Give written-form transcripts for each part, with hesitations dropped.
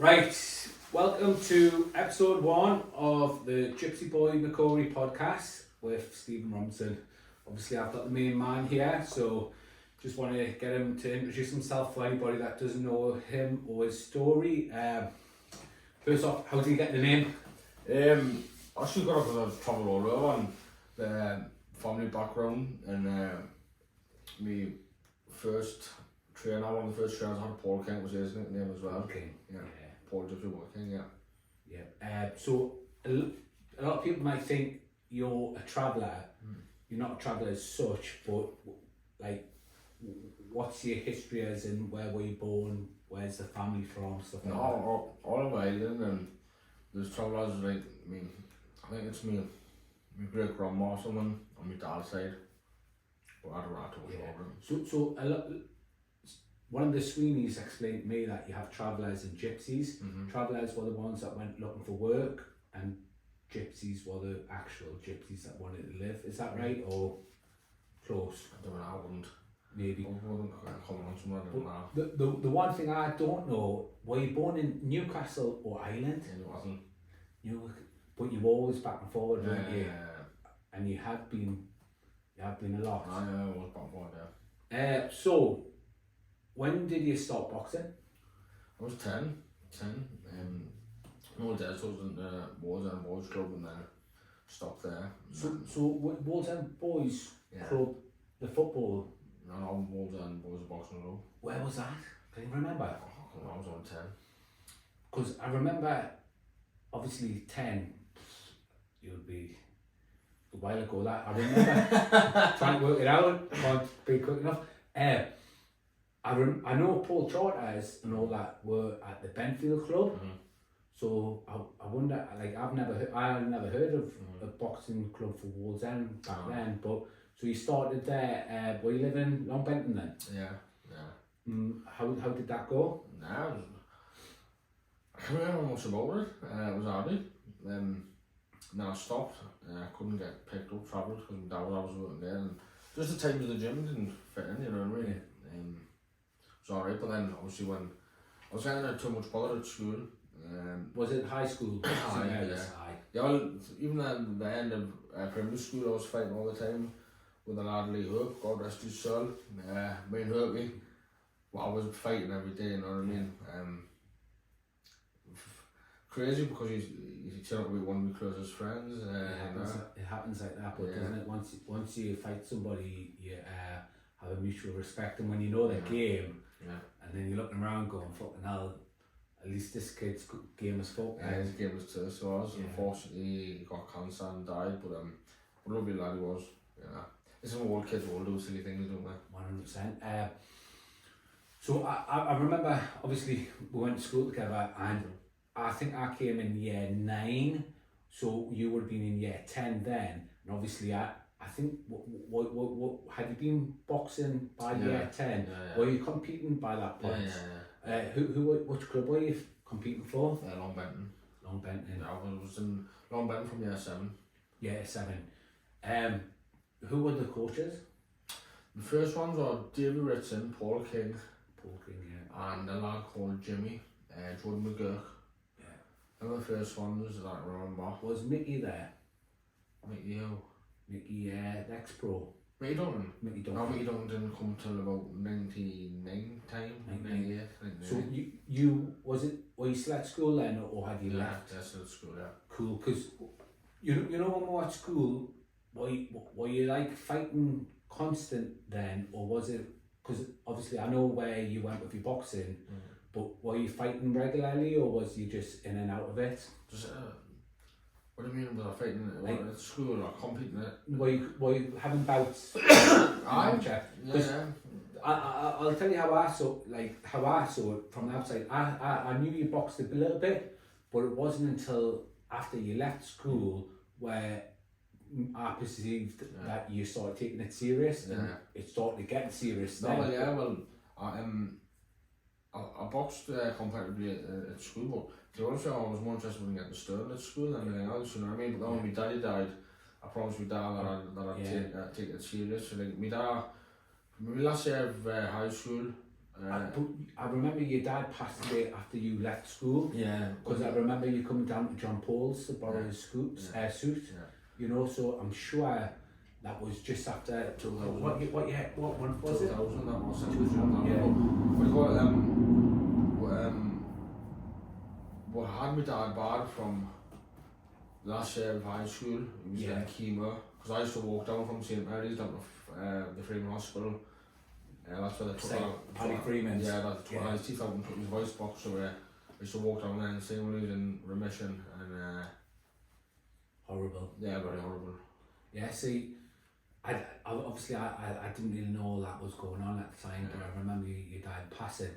Right, welcome to episode 1 of the Gypsyboy McCrory podcast with Stephen Robinson. Obviously I've got the main man here, so just want to get him to introduce himself for anybody that doesn't know him or his story. First off, how did you get the name? I actually got it because I travelled all over and the family background and my first trainer, one of the first trainers I had, Paul King, was his nickname as well. Okay. Yeah. Paul Gypsyboy King, yeah. Yeah. So a lot of people might think you're a traveller. You're not a traveller as such, but like, what's your history as in where were you born? Where's the family from? Stuff like that. All of Ireland, and there's travellers like me. I think it's my great grandma or someone on my dad's side. But I don't know how to talk about it. So a lot. One of the Sweeneys explained to me that you have travellers and gypsies. Travellers were the ones that went looking for work, and gypsies were the actual gypsies that wanted to live. Is that right, or close? I don't know, I wouldn't. Maybe. I wouldn't comment on something I don't know. The one thing I don't know, were you born in Newcastle or Ireland? It wasn't. But you were always back and forward, weren't you? Yeah. And you have been a lot. I was back and forward, yeah. So, when did you start boxing? I was 10. My dad was in the DAZN Boys Club and then stopped there. So DAZN Boys Club, the football? No, DAZN Boys Boxing Club. Where was that? Can you remember? I was on 10. Because I remember, obviously 10, you'll be a while ago that. I remember trying to work it out, can't be quick enough. I know Paul Charters and all that were at the Benfield Club, so I wonder, like I never heard of a boxing club for Wall's End back then, but so you started there, were you living in Long Benton then? Yeah. How did that go? Nah, I can't remember much about it, it was hard. Then I stopped, I couldn't get picked up, travelled because my dad was working there, and just the time of the gym didn't fit in, you know what I mean? It was alright, but then obviously when I was getting too much bother at school. Was it high school? Yeah, well, even at the end of primary school I was fighting all the time with a lad Lee Hope, God rest his soul. Me and Hope, I was fighting every day, you know what I mean? Crazy because he turned out to be one of my closest friends. It happens like that, but doesn't it? Once you fight somebody, you have a mutual respect, and when you know their game, and then you're looking around going, fucking hell, at least this kid's game is fucked. Yeah, his game was too, so I was unfortunately he got cancer and died, but what a lovely lad he was. Yeah. This is what all kids all do silly things, don't they? 100%. So I remember, obviously we went to school together, and I think I came in year 9, so you would have been in year 10 then, and obviously I think, what had you been boxing by year 10? Were you competing by that point? Which club were you competing for? Long Benton. Long Benton. Yeah, I was in Long Benton from year 7. Year 7. Who were the coaches? The first ones were David Ritson, Paul King, and a lad called Jimmy, Jordan McGurk. And the first ones that I remember. Was Mickey there? Mickey who? Mickey, ex-pro. Mickey Duncan? Mickey Duncan. No, Mickey Duncan didn't come till about 99 time. 98. So were you still at school then, or had you left? Yeah, still at school, yeah. Cool, because you know when we were at school, were you like fighting constant then, or was it, because obviously I know where you went with your boxing, but were you fighting regularly, or was you just in and out of it? Just, what do you mean, was I fighting at school or competing it? Were you having bouts? I'll tell you how I saw it from the outside. I knew you boxed a little bit, but it wasn't until after you left school where I perceived that you started taking it serious, and it started getting serious then. I boxed competitively at school, but to be honest, I was more interested in getting stern at school than anything else, you know what I mean? But then when my daddy died, I promised my dad that I'd take it serious. So like, my dad, my last year of high school, But I remember your dad passed away after you left school. Yeah. Because I remember you coming down to John Paul's to borrow his suit. Yeah. You know, so I'm sure that was just after 2000. What month was 2000, that was 2000, yeah. What had my dad bad from last year of high school, he was getting chemo, because I used to walk down from St Mary's down to the Freeman Hospital. That's where they took out Paddy Freeman's. Yeah, that took out his teeth out and took his voice box, so I used to walk down there and see when he was in remission, and horrible. Yeah, very horrible. Yeah, see, I didn't really know all that was going on at the time, but I remember your dad passing,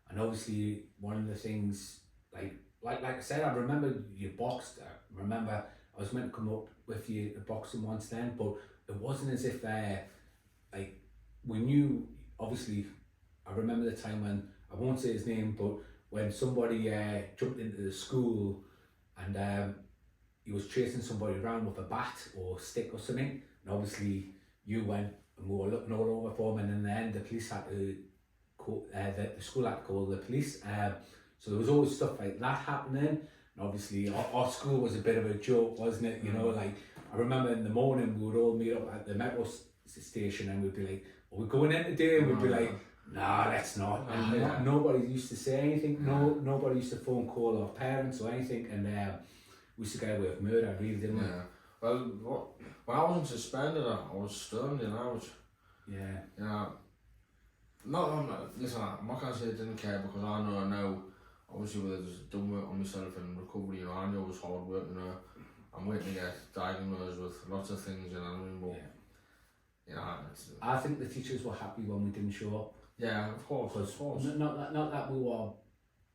and obviously one of the things, like I said, I remember you boxed. I remember I was meant to come up with you boxing once then, but it wasn't as if like we knew. Obviously, I remember the time when, I won't say his name, but when somebody jumped into the school and he was chasing somebody around with a bat or stick or something, and obviously you went and we were looking all over for him, and in the end the police had to call, the school had to call the police. So there was always stuff like that happening, and obviously our school was a bit of a joke, wasn't it? You know, like I remember in the morning we would all meet up at the metro station and we'd be like, we're going in today, and we'd be like, nah, let's not. And nobody used to say anything. Nobody used to phone call our parents or anything, and we used to get away with murder, really, didn't we? Yeah. Well, when I wasn't suspended, I was stoned, you know. You know, listen, I'm not gonna say I didn't care, because I know, obviously, with I was done work on myself and recovery, you know, I know it was hard work, you know. I'm waiting to get diagnosed with lots of things, you know what I mean? But, you know, I think the teachers were happy when we didn't show up. Yeah, of course. Not that we were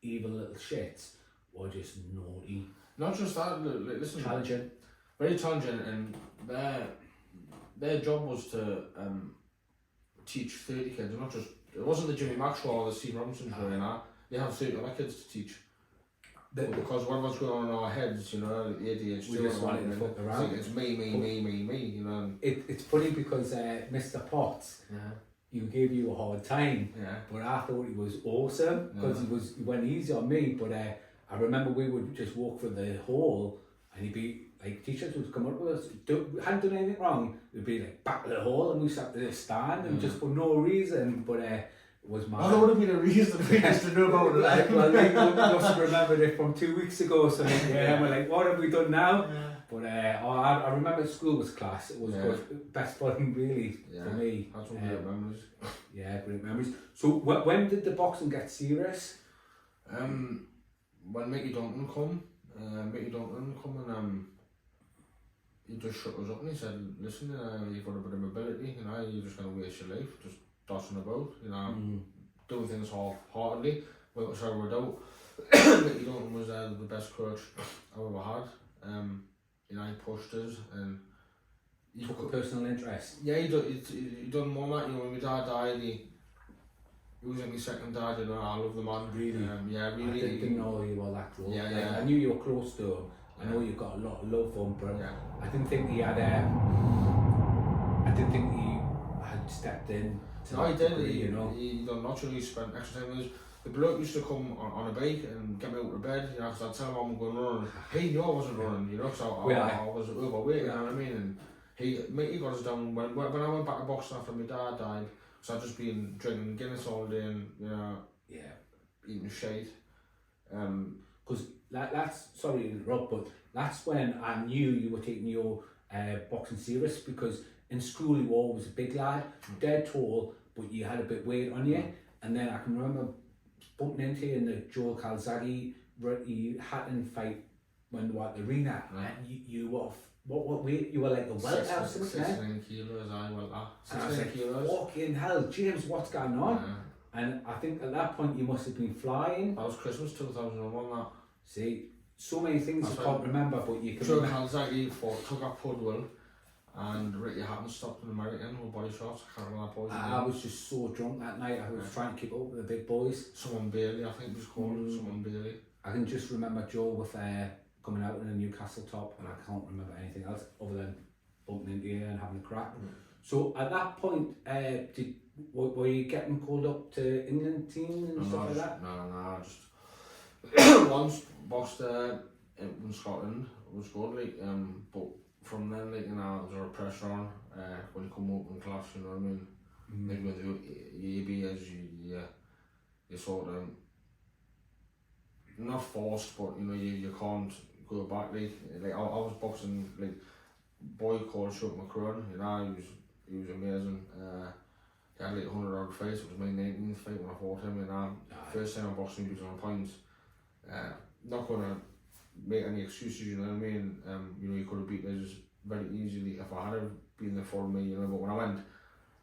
evil little shits, we were just naughty. Not just that, listen. Challenging. Very challenging, and their job was to teach 30 kids, not just, it wasn't the Jimmy Maxwell or the Steve Robinson show, you know. They have 30 other kids to teach. Because whatever's going on in our heads, you know, the ADHD, we just wanted to fuck around. It's me, you know. It's funny because Mr. Potts, he gave you a hard time, but I thought he was awesome because he went easy on me. But I remember we would just walk through the hall and he'd be like, teachers would come up with us, hadn't done anything wrong, we'd be like back of the hall and we sat to stand and just for no reason, but it was mad. Oh, there would have been a reason for us to know about it. Like, well, they must have remembered it from 2 weeks ago or something. And we're like, what have we done now? But I remember school was class. It was good, best fun really for me. That's one great memories. Yeah, great memories. So when did the boxing get serious? When Mickey Duncan come and he just shut us up and he said, listen, you've got a bit of mobility, you know, you're just going to waste your life, just dossing about, you know, doing things half-heartedly, without a doubt. Mickey Duncan was the best coach I've ever had. You know, he pushed us and he took a personal interest. Yeah, he done more than that. You know, when my dad died, he was like my second dad. You know, I love the man. Really? Yeah, really. I didn't know you were that close. Yeah. I knew you were close to him. I know you got a lot of love for him, but I didn't think he had. I didn't think he had stepped in. No, he did. You know, he done naturally spent extra time with us. The bloke used to come on a bike and get me out of bed, you know, because I'd tell him I'm going running. He knew I wasn't running, you know, because I was overweight, you know what I mean? And he got us down when I went back to boxing after my dad died, because I'd just been drinking Guinness all day and, you know, eating shite. Because that's, sorry to interrupt, but that's when I knew you were taking your boxing serious, because in school you were always a big lad, dead tall, but you had a bit weight on you. And then I can remember bumping into you in the Joel Calzaghe Hatton fight when they were at the arena, and you were, what weight? You were like a welter or something, 69 kilos, I went that. 69 kilos. Fucking hell, James, what's going on? And I think at that point you must have been flying. That was Christmas 2001, that. See, so many things I can't remember, but you can Joel Calzaghe fought Tugger Pudwell, and Ricky Hatton stopped an American with body shots. I can't remember that boy's name. I was just so drunk that night, I was trying to keep up with the big boys. Someone Bailey, I think it was called. Someone Bailey. I can just remember Joe with coming out in a Newcastle top, and I can't remember anything else other than bumping into you and having a crack. So at that point, were you getting called up to England team and stuff like that? No, just once boxed in Scotland. It was good, like, but from then, like, you know, there was pressure on when you come up in class, you know what I mean? Like with your ABs, you sort of not forced, but you know you can't go back. Like I was boxing like boy called McCrory, you know, he was amazing. He had like 100 odd fights. It was my 19th fight when I fought him, you know. First time I boxed him, he was on points. Not gonna make any excuses, you know what I mean. You know, he could have beat us very easily if I had been there for me, you know. But when I went,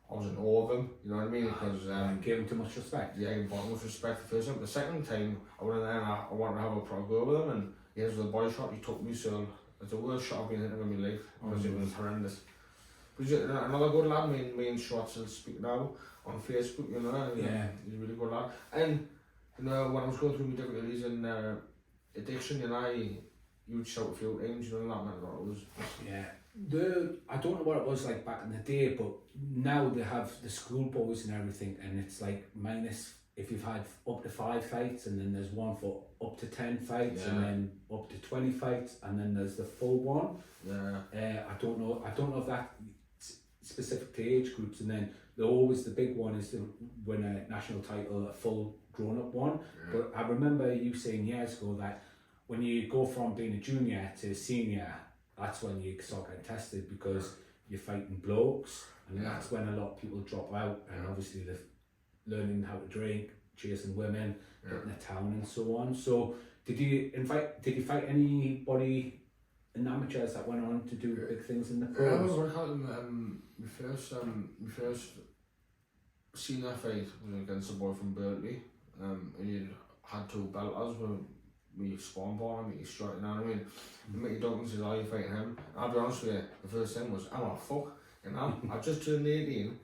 I was in awe of him, you know what I mean? Because gave him too much respect. Yeah, I gave him too much respect the first time. The second time, I went in there and I wanted to have a proper go with him, and he was the body shot. He took me, so it's the worst shot I've been hitting in my life because it was horrendous. But he's another good lad. Me and Schwartz will speak now on Facebook, you know. And, yeah, he's a really good lad. And you know, when I was going through my difficulties in addiction, you know, you would shout a few times, you know, that meant that it was. Yeah. I don't know what it was like back in the day, but now they have the schoolboys and everything, and it's like minus if you've had up to 5 fights, and then there's one for up to 10 fights, and then up to 20 fights, and then there's the full one. Yeah. I don't know if that specific to age groups, and then always the big one is to win a national title, a full grown-up one. Yeah. But I remember you saying years ago that when you go from being a junior to senior, that's when you start getting tested because you're fighting blokes, and that's when a lot of people drop out, and obviously they're learning how to drink, chasing women, getting a town and so on. So did you fight anybody in amateurs that went on to do big things in the pros? I was working my first senior fight was against a boy from Berkeley, and he had 2 belters with me spawn ball and me straight, you know what I mean? Mickey Duggan says, "Are you fighting him?" And I'll be honest with you, the first thing was, I'm a fuck, you know? I just turned 18,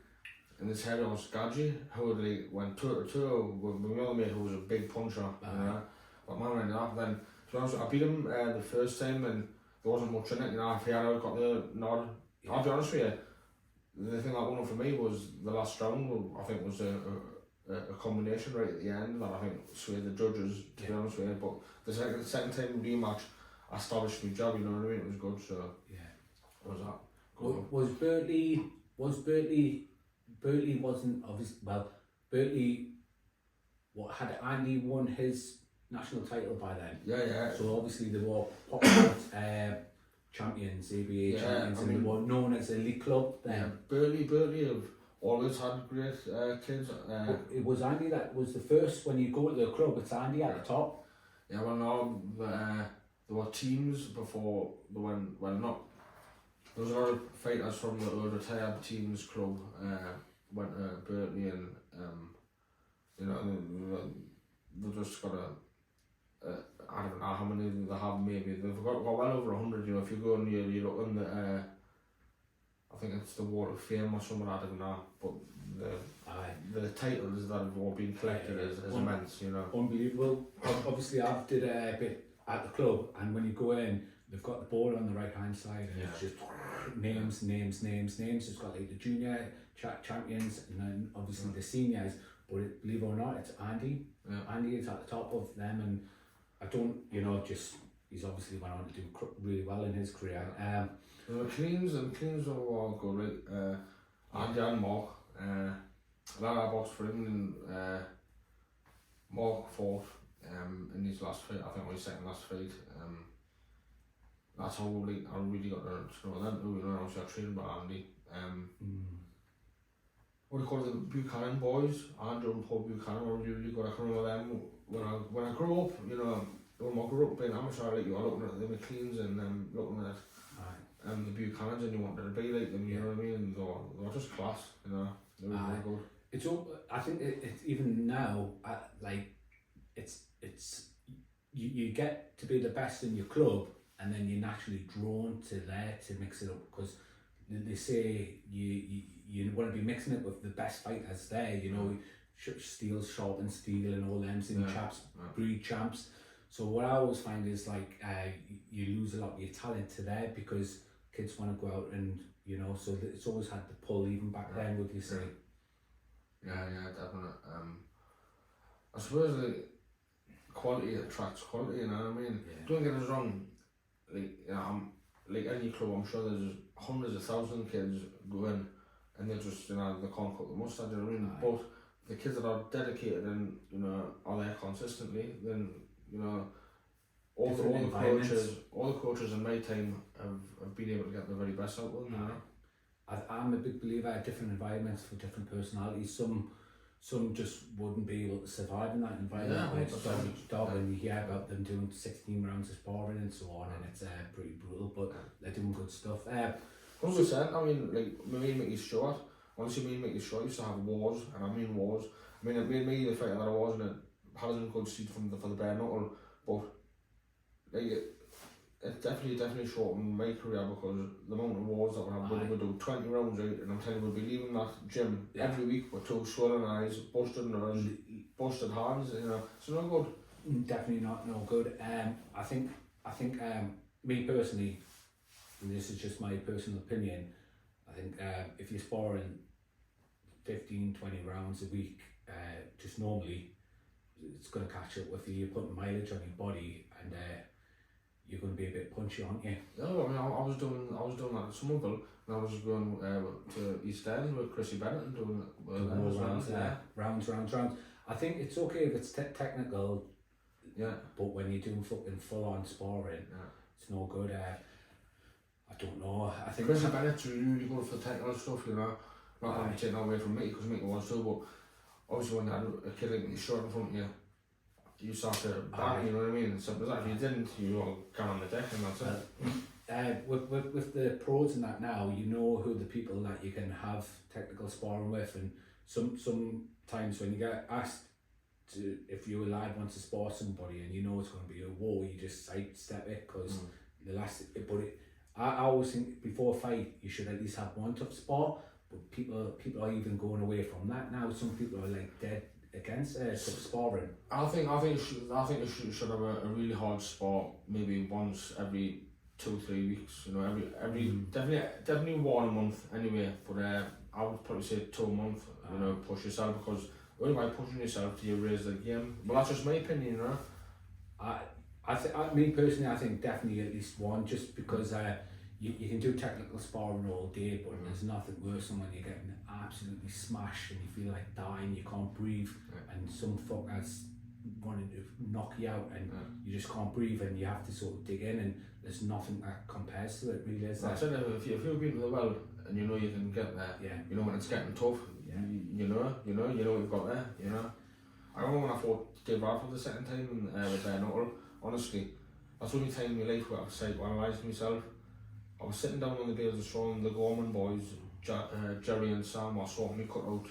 and this head was Gadji, who like went 2-2 with my other mate who was a big puncher, you know? But man went up, then, to be honest with you, I beat him the first time, and there wasn't much in it, you know, if he had got the nod. I'll be honest with you, the thing that won it for me was the last round, I think was a combination right at the end that I think swayed the judges, to be honest with you. But the second time rematch, I established my job, you know what I mean? It was good, so what was that? Good. Berkeley wasn't obviously, well, Berkeley, had Andy won his national title by then? Yeah. So obviously they were popular champions, ABA champions, and they were known as elite club then. Yeah, Berkeley have always had great kids. It was Andy that was the first, when you go to the club, it's Andy at the top. Yeah, well no, there were teams before they went, well not, there was a lot of fighters from the retired teams club went to Berkeley, and you know, they've just got I don't know how many they have, maybe they've got well over 100, you know. If you go and you look on the I think it's the Wall of Fame or something, I don't know, but the titles that have all been collected is immense, you know. Unbelievable. Obviously I've did a bit at the club, and when you go in, they've got the board on the right hand side, and it's just names. It's got like the junior champions, and then obviously the seniors, but believe it or not, it's Andy. Andy is at the top of them, and I don't, you know, just, he's obviously went on to do really well in his career. The cleans are all good, right? Andy and Mark, that I boxed for him, and Mark fought in his last fight, I think my second last fight. That's how I really got to know them too, you know. Obviously I trained by Andy. What do you call it, the Buchanan boys, Andrew and Paul Buchanan were really good. I can remember them when I grew up, you know. When I grew up being amateur, like, you were looking at the McLeans and looking at the Buchanans, and you wanted to be like them, you know what I mean? They were just class, you know. They were really good. It's all, I think it's even now, like, it's you get to be the best in your club, and then you're naturally drawn to there to mix it up, because they say you want to be mixing it with the best fighters there, you know. Steel, Sharp and Steel and all them chaps, breed champs. So what I always find is like you lose a lot of your talent to there, because kids want to go out and, you know, so it's always had the pull even back then, would you say? I suppose like quality attracts quality, you know what I mean? Yeah. Don't get us wrong, like, you know, like any club, I'm sure there's hundreds of thousands of kids go in and they just, you know, they can't cut the mustard, you know what I mean? Aye. But the kids that are dedicated and, you know, are there consistently, then, you know, all the coaches in my time have been able to get the very best out of them, you know? I'm a big believer in different environments for different personalities. Some just wouldn't be able to survive in that environment. Yeah, It's 100%. dog and you hear about them doing 16 rounds of sparring and so on, and it's pretty brutal, but they're doing good stuff. 100%. I mean, like, me and Mickey Stewart, honestly, me and Mickey Stewart used to have wars, and I mean wars. I mean, it made me the fighter that I was, and it hasn't good seat for the bare knuckle, but like, it definitely shortened my career because the amount of wars that we would do 20 rounds out, and I'm telling you, we'd be leaving that gym every week with 2 swollen eyes, busted nose, busted hands, you know, it's no good. Definitely not no good. I think me personally, and this is just my personal opinion, I think if you're sparring 15-20 rounds a week, just normally, it's going to catch up with you. You're putting mileage on your body, and you're going to be a bit punchy, aren't you? Yeah, I mean, I was doing that at Somerville, and I was going to East End with Chrissy Bennett and doing rounds. Rounds. I think it's okay if it's technical, but when you're doing fucking full on sparring, it's no good. I don't know. I think Chrissy Bennett's really good for technical stuff, you know. Not going to take that away from Mickey, because Mickey was too, but obviously when you had a kid like short in front of you, you start to bang, you know what I mean? So if you didn't, you all come on the deck and that's it. With the pros and that now, you know who the people that you can have technical sparring with, and sometimes when you get asked to, if your lad wants to spar somebody and you know it's going to be a war, you just sidestep it because I always think before a fight you should at least have one tough spar, but people are even going away from that now. Some people are like dead against tough sparring. I think you should have a really hard spar maybe once every 2-3 weeks. You know, every definitely 1 a month anyway. But I would probably say 2 a month. You know, push yourself, because only by pushing yourself do you raise the game. Well, that's just my opinion, you know. Me personally, I think definitely at least one, just because you can do technical sparring all day, but there's nothing worse than when you're getting absolutely smashed and you feel like dying, you can't breathe, and some fuckers wanting to knock you out and you just can't breathe, and you have to sort of dig in, and there's nothing that compares to it, really, is there? That's it. If you've been to the well and you know you can get there, you know when it's getting tough, you know what you've got there, you know. I remember when I fought Dave Bradford the second time with bare knuckle, honestly, that's the only time in my life where I've psychoanalysed myself. I was sitting down on the Gales of Strong, the Gorman boys, Jerry and Sam were sorting me cut out,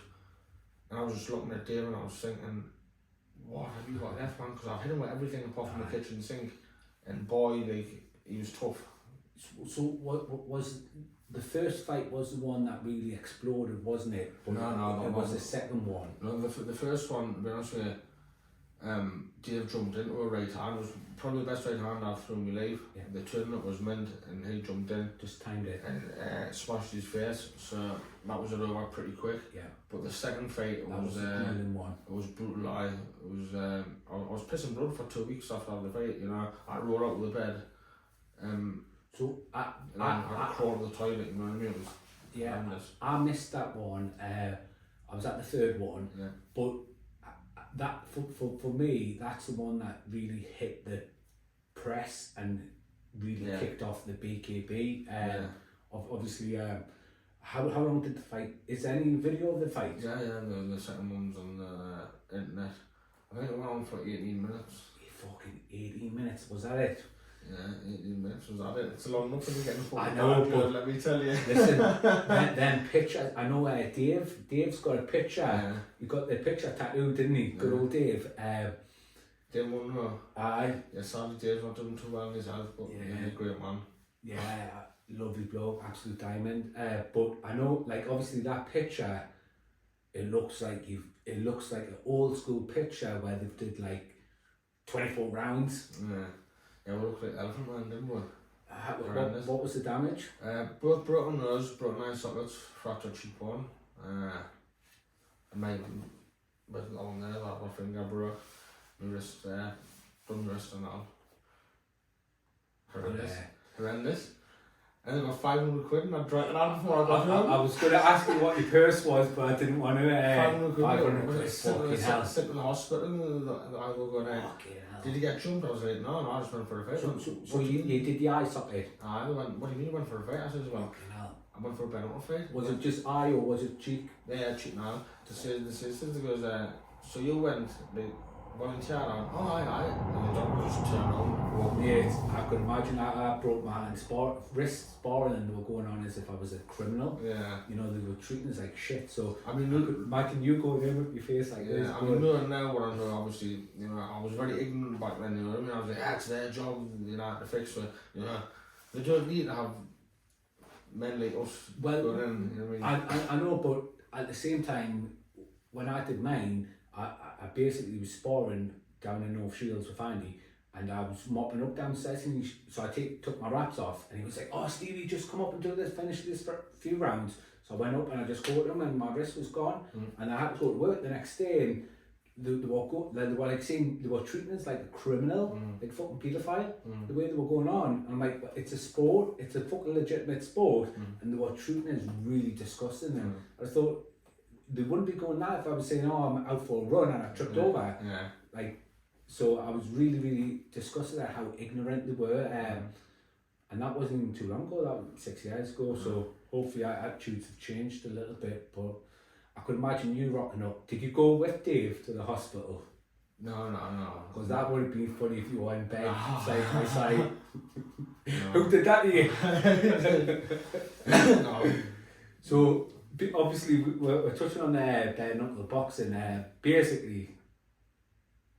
and I was just looking at Dave and I was thinking, what have you got left, man? Because I've hit him with everything apart from the kitchen sink, and boy, like, he was tough. So what was the first fight was the one that really exploded, wasn't it? But No, it was the second one. No, the first one, to be honest with you, Dave jumped into a right hand. It was probably the best right hand I've thrown in my life. The tournament was mint, and he jumped in, just timed it, and smashed his face. So that was it over pretty quick. Yeah. But the second fight was brutal. I was pissing blood for 2 weeks after the fight. You know, I rolled out of the bed. So I crawled to the toilet. You know what I mean? It was horrendous. I missed that one. I was at the third one, but that for me, that's the one that really hit the press and really kicked off the BKB. Obviously, how long did the fight? Is there any video of the fight? Yeah. The second one's on the internet. I think it went on for 18 minutes. Fucking 18 minutes, was that it? Yeah, 18 minutes, was that it? It's a long enough when you're getting fucking I know, but let me tell you. Listen, then picture, I know Dave's got a picture. Yeah. He got the picture tattooed, didn't he? Good old Dave. Dave won, no. Aye. Yeah, sadly Dave's not doing too well in his health, but he's a great man. Yeah, lovely bloke, absolute diamond. But I know, like, obviously that picture, it looks like an old school picture where they did like 24 rounds. Yeah, we looked like Elephant Man, didn't we? What was the damage? Both broken nose, broken eye sockets, fractured cheekbone. And my But along there, that my finger broke, my wrist there, done wrist and all. Horrendous. And then got 500 quid and I drank it out before I got home. I was going to ask you what your purse was, but I didn't want to. 500 quid. 500 quid. Sitting in the hospital and I was going, did you get jumped? I was like, no, I just went for a fight. So you did the eye socket? I went, what do you mean you went for a fight? I said, well, I went for a penalty fight. Was it just eye or was it cheek? Yeah, cheek now. The sisters goes, so you went, the volunteer on, oh aye, and the doctor just turned on. Well, mate, I could imagine I broke my hand wrist sparring and they were going on as if I was a criminal. Yeah. You know, they were treating us like shit, so I mean, I could imagine you going in with your face like this. I mean, knowing now what I know, obviously, you know, I was very ignorant back then, you know what I mean? I was like, it's their job, you know, to fix it, you know. They don't need to have men like us going in, you know what I mean? I know, but at the same time, when I did mine, I basically was sparring down in North Shields with Andy, and I was mopping up downstairs, and so I took my wraps off, and he was like, oh Stevie, just come up and do this, finish this for a few rounds. So I went up and I just caught him and my wrist was gone, and I had to go to work the next day, and they were like saying they were treating us like a criminal, like fucking paedophile, the way they were going on. And I'm like, it's a sport, it's a fucking legitimate sport, and they were treating us really disgusting. And I thought they wouldn't be going that if I was saying, oh, I'm out for a run and I tripped over. Yeah. Like, so I was really, really disgusted at how ignorant they were. And that wasn't even too long ago, that was 6 years ago. So hopefully our attitudes have changed a little bit, but I could imagine you rocking up. Did you go with Dave to the hospital? No. Because that would have been funny if you were in bed side by side. Who did that to you? No. So obviously we're touching on bare knuckle boxing. Basically,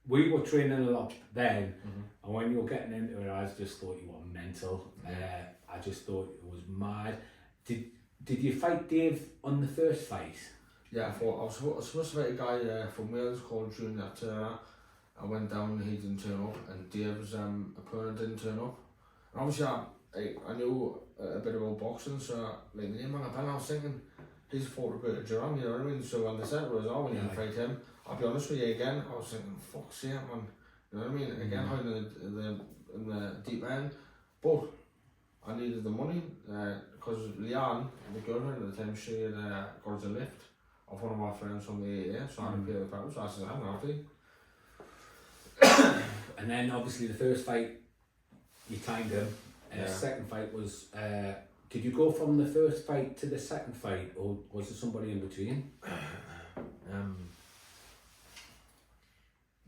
we were training a lot then, and when you were getting into it, I just thought you were mental. I just thought it was mad. Did you fight Dave on the first fight? Yeah, I was supposed to fight a guy from Wales called Junior Turner. I went down and he didn't turn up, and Dave's opponent didn't turn up. And obviously I knew a bit about boxing, so like the name rang a bell. I was thinking he's fought a bit of Durham, you know what I mean? So when they said it was when you can fight him, I'll be honest with you again, I was thinking, fuck's sake, man, you know what I mean? Again, in the deep end, but I needed the money because Leanne, the girlfriend at the time, she had got us a lift of one of my friends from the AA, so I had to pay the pounds. So I said, I'm happy. And then obviously the first fight, you timed him. The second fight was, did you go from the first fight to the second fight, or was there somebody in between?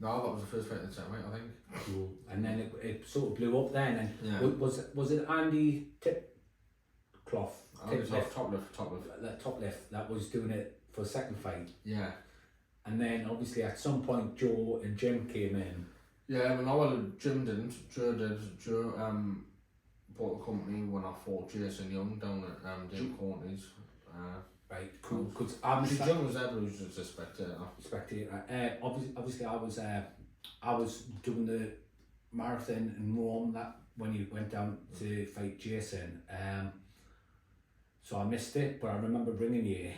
No, that was the first fight and the second fight, I think. Cool. And then it sort of blew up then, and was it Andy Tipclough? Top lift. That top lift that was doing it for the second fight. Yeah. And then obviously at some point Joe and Jim came in. Yeah, but no, Jim didn't. Joe did. Joe bought the company when I fought Jason Young down at Jim Courtney's. Right, cool. Because Jim was there, but he was just a spectator. Obviously, I was doing the marathon in Rome that when you went down to fight Jason. So I missed it, but I remember ringing you,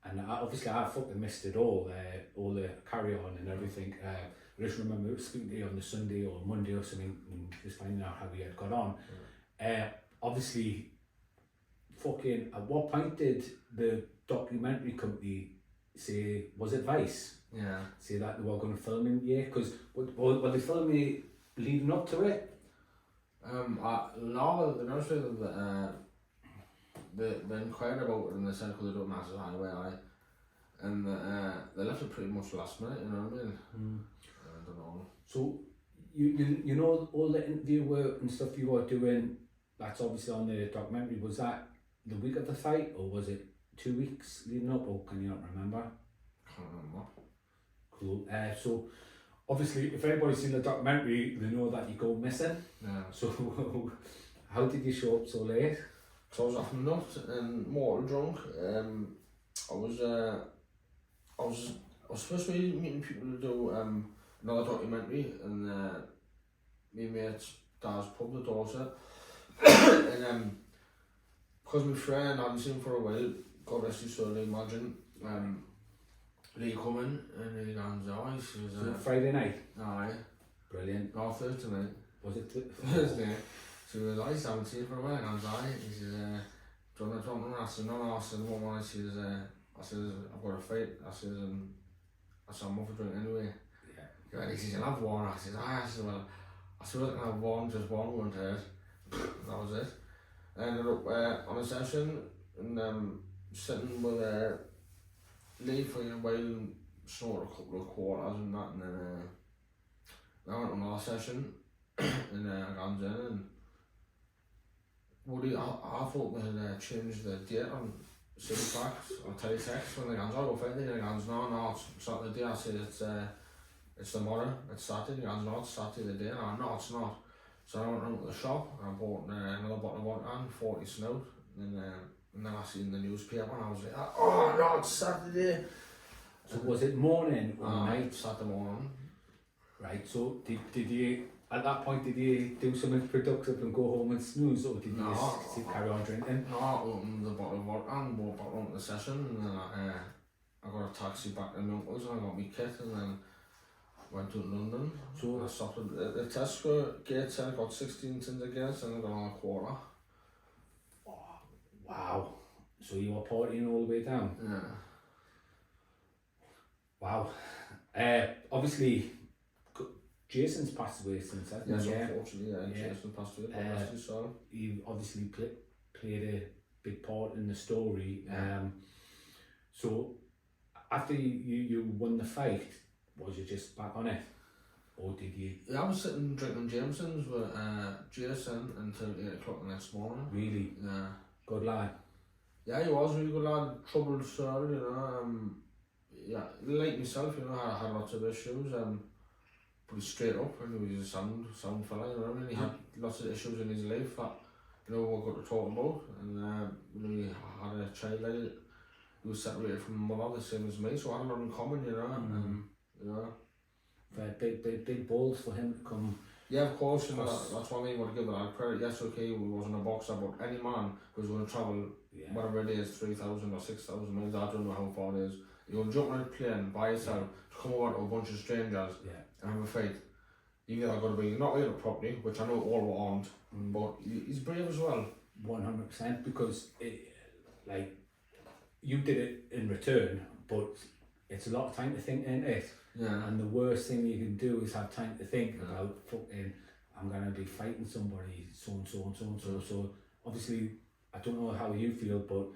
and I fucking missed it all the carry on and everything. I just remember speaking to you on the Sunday or Monday or something, and just finding out how we had got on. Obviously, fucking, at what point did the documentary company say, was it Vice? Yeah. Say that they were going to film it, yeah? Because were they filming it leading up to it? No, the nurse said that they inquired about it and they said, because they don't know it's a highway, and they left it pretty much last minute, you know what I mean? I don't know. So, you know, all the interview work and stuff you were doing, that's obviously on the documentary, was that the week of the fight, or was it 2 weeks leading up, or can you not remember? Can't remember. Cool. So, obviously, if anybody's seen the documentary, they know that you go missing. Yeah. So, how did you show up so late? So I was off nut and mortal drunk. I was supposed to be meeting people to do another documentary, and me mate's dad's pub, the Dorset. And because my friend I hadn't seen him for a while, God rest his soul, I imagine, Lee come in and he goes, oh, she was... So Friday night? Aye. Brilliant. No, Thursday night. Was it Thursday. She was, I 17 for a while, and I he says, do you want to run? I said, no, I said, what one? She says, I says, I've got a fight. I says, I said, I'm off a drink anyway. Yeah. And he says, you'll have one. I said, aye. I said, well, I said, I can have one, just one, went ahead. That was it. I ended up on a session, and sitting with Lee for a while, and snorted a couple of quarters and that, and then I went on another session, and I got in, and Woody, I thought they had changed the date on City Facts or Teletext when they goes, oh, we'll find it, and he goes, no, it's not the day. I said, it's tomorrow, it's Saturday. He goes, no, it's Saturday the day. And I go, no, it's not. So I went round to the shop and I bought another bottle of water and 40 snout, and then I seen the newspaper and I was like, oh no, it's Saturday. So was it morning or night? Saturday morning. Right, so did you, at that point, did you do something productive and go home and snooze, or did you just carry on drinking? No, I opened the bottle of water and walked back on to the session, and then I got a taxi back to my uncle's and I got my kit, and then went to London. So I stopped at the Tesco gates and I got 16 tins of gas and I got on a quarter. Wow. So you were partying all the way down? Yeah. Wow. Obviously, Jason's passed away since then. Yes, unfortunately, Jason passed away. So you obviously played a big part in the story. So after you won the fight, was you just back on it, or did you? Yeah, I was sitting drinking Jameson's with Jason until 8 o'clock the next morning. Really? Yeah. Good lad. Yeah, he was a really good lad. Troubled soul, you know. Yeah, like myself, you know, I had lots of issues. But he's straight up, and he was a sound fella, you know what I mean? He had lots of issues in his life that, you know, we got to talk about, and you know, he had a child like, he was separated from mother the same as me, so I had a lot in common, you know. You know. Big balls for him to come. Yeah, of course, you know, that's one thing you want to give the lad credit. Yes, okay, he wasn't a boxer, but any man who's going to travel, whatever it is, 3,000 or 6,000 miles, I don't know how far it is, you'll jump on a plane by yourself, to come over to a bunch of strangers and have a fight. You've either got to be not able properly, which I know all aren't, but he's brave as well. 100%, because like, you did it in return, but it's a lot of time to think in it. Yeah. And the worst thing you can do is have time to think about fucking, I'm gonna be fighting somebody, so and so and so and so. So obviously, I don't know how you feel, but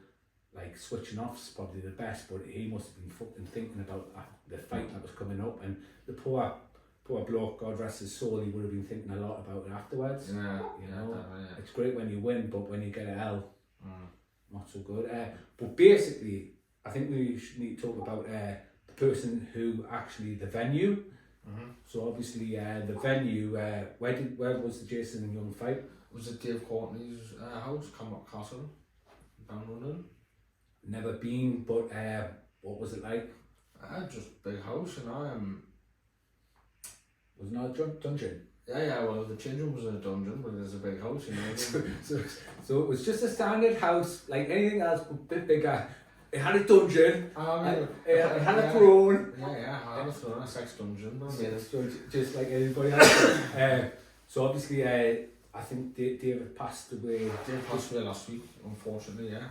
like switching off is probably the best. But he must have been fucking thinking about the fight that was coming up, and the poor bloke, God rest his soul, he would have been thinking a lot about it afterwards. Yeah. You know, yeah. It's great when you win, but when you get a L, not so good. But basically, I think we need to talk about the person who actually the venue. So obviously the venue, where was the Jason and Young fight? It was at Dave Courtney's house, Castle, down London. Never been, but what was it like? Just big house, you know. Was it not a dungeon? Yeah, well, the change room was in a dungeon, but it was a big house, you know. so it was just a standard house, like anything else, but a bit bigger. It had a dungeon, it had a throne. Yeah, I had a throne, a sex dungeon. Just like anybody else. So obviously, I think David passed away. David passed away last week, unfortunately, yeah.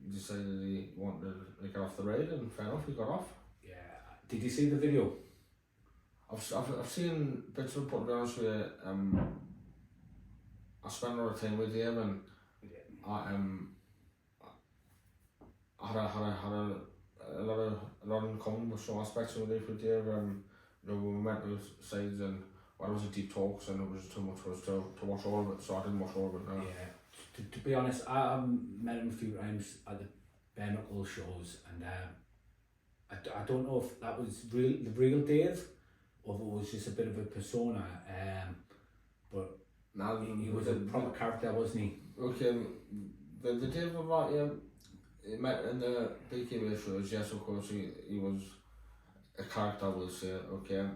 He decided he wanted to get off the raid, and fair enough, he got off. Yeah. Did you see the video? I've seen bits of it, but to be honest with you, I spent a lot of time with Dave, and I had a lot in common with some aspects of life with Dave. You know, we went to sides, and it was a deep talks, and it was too much for us to watch all of it, so I didn't watch all of it. No. Yeah. To be honest, I met him a few times at the bare knuckle shows, and I don't know if that was the real Dave, or if it was just a bit of a persona. But he was a proper character, wasn't he? Okay, the Dave of that, he met in the BKB shows, yes, of course, he was a character, we'll say, okay.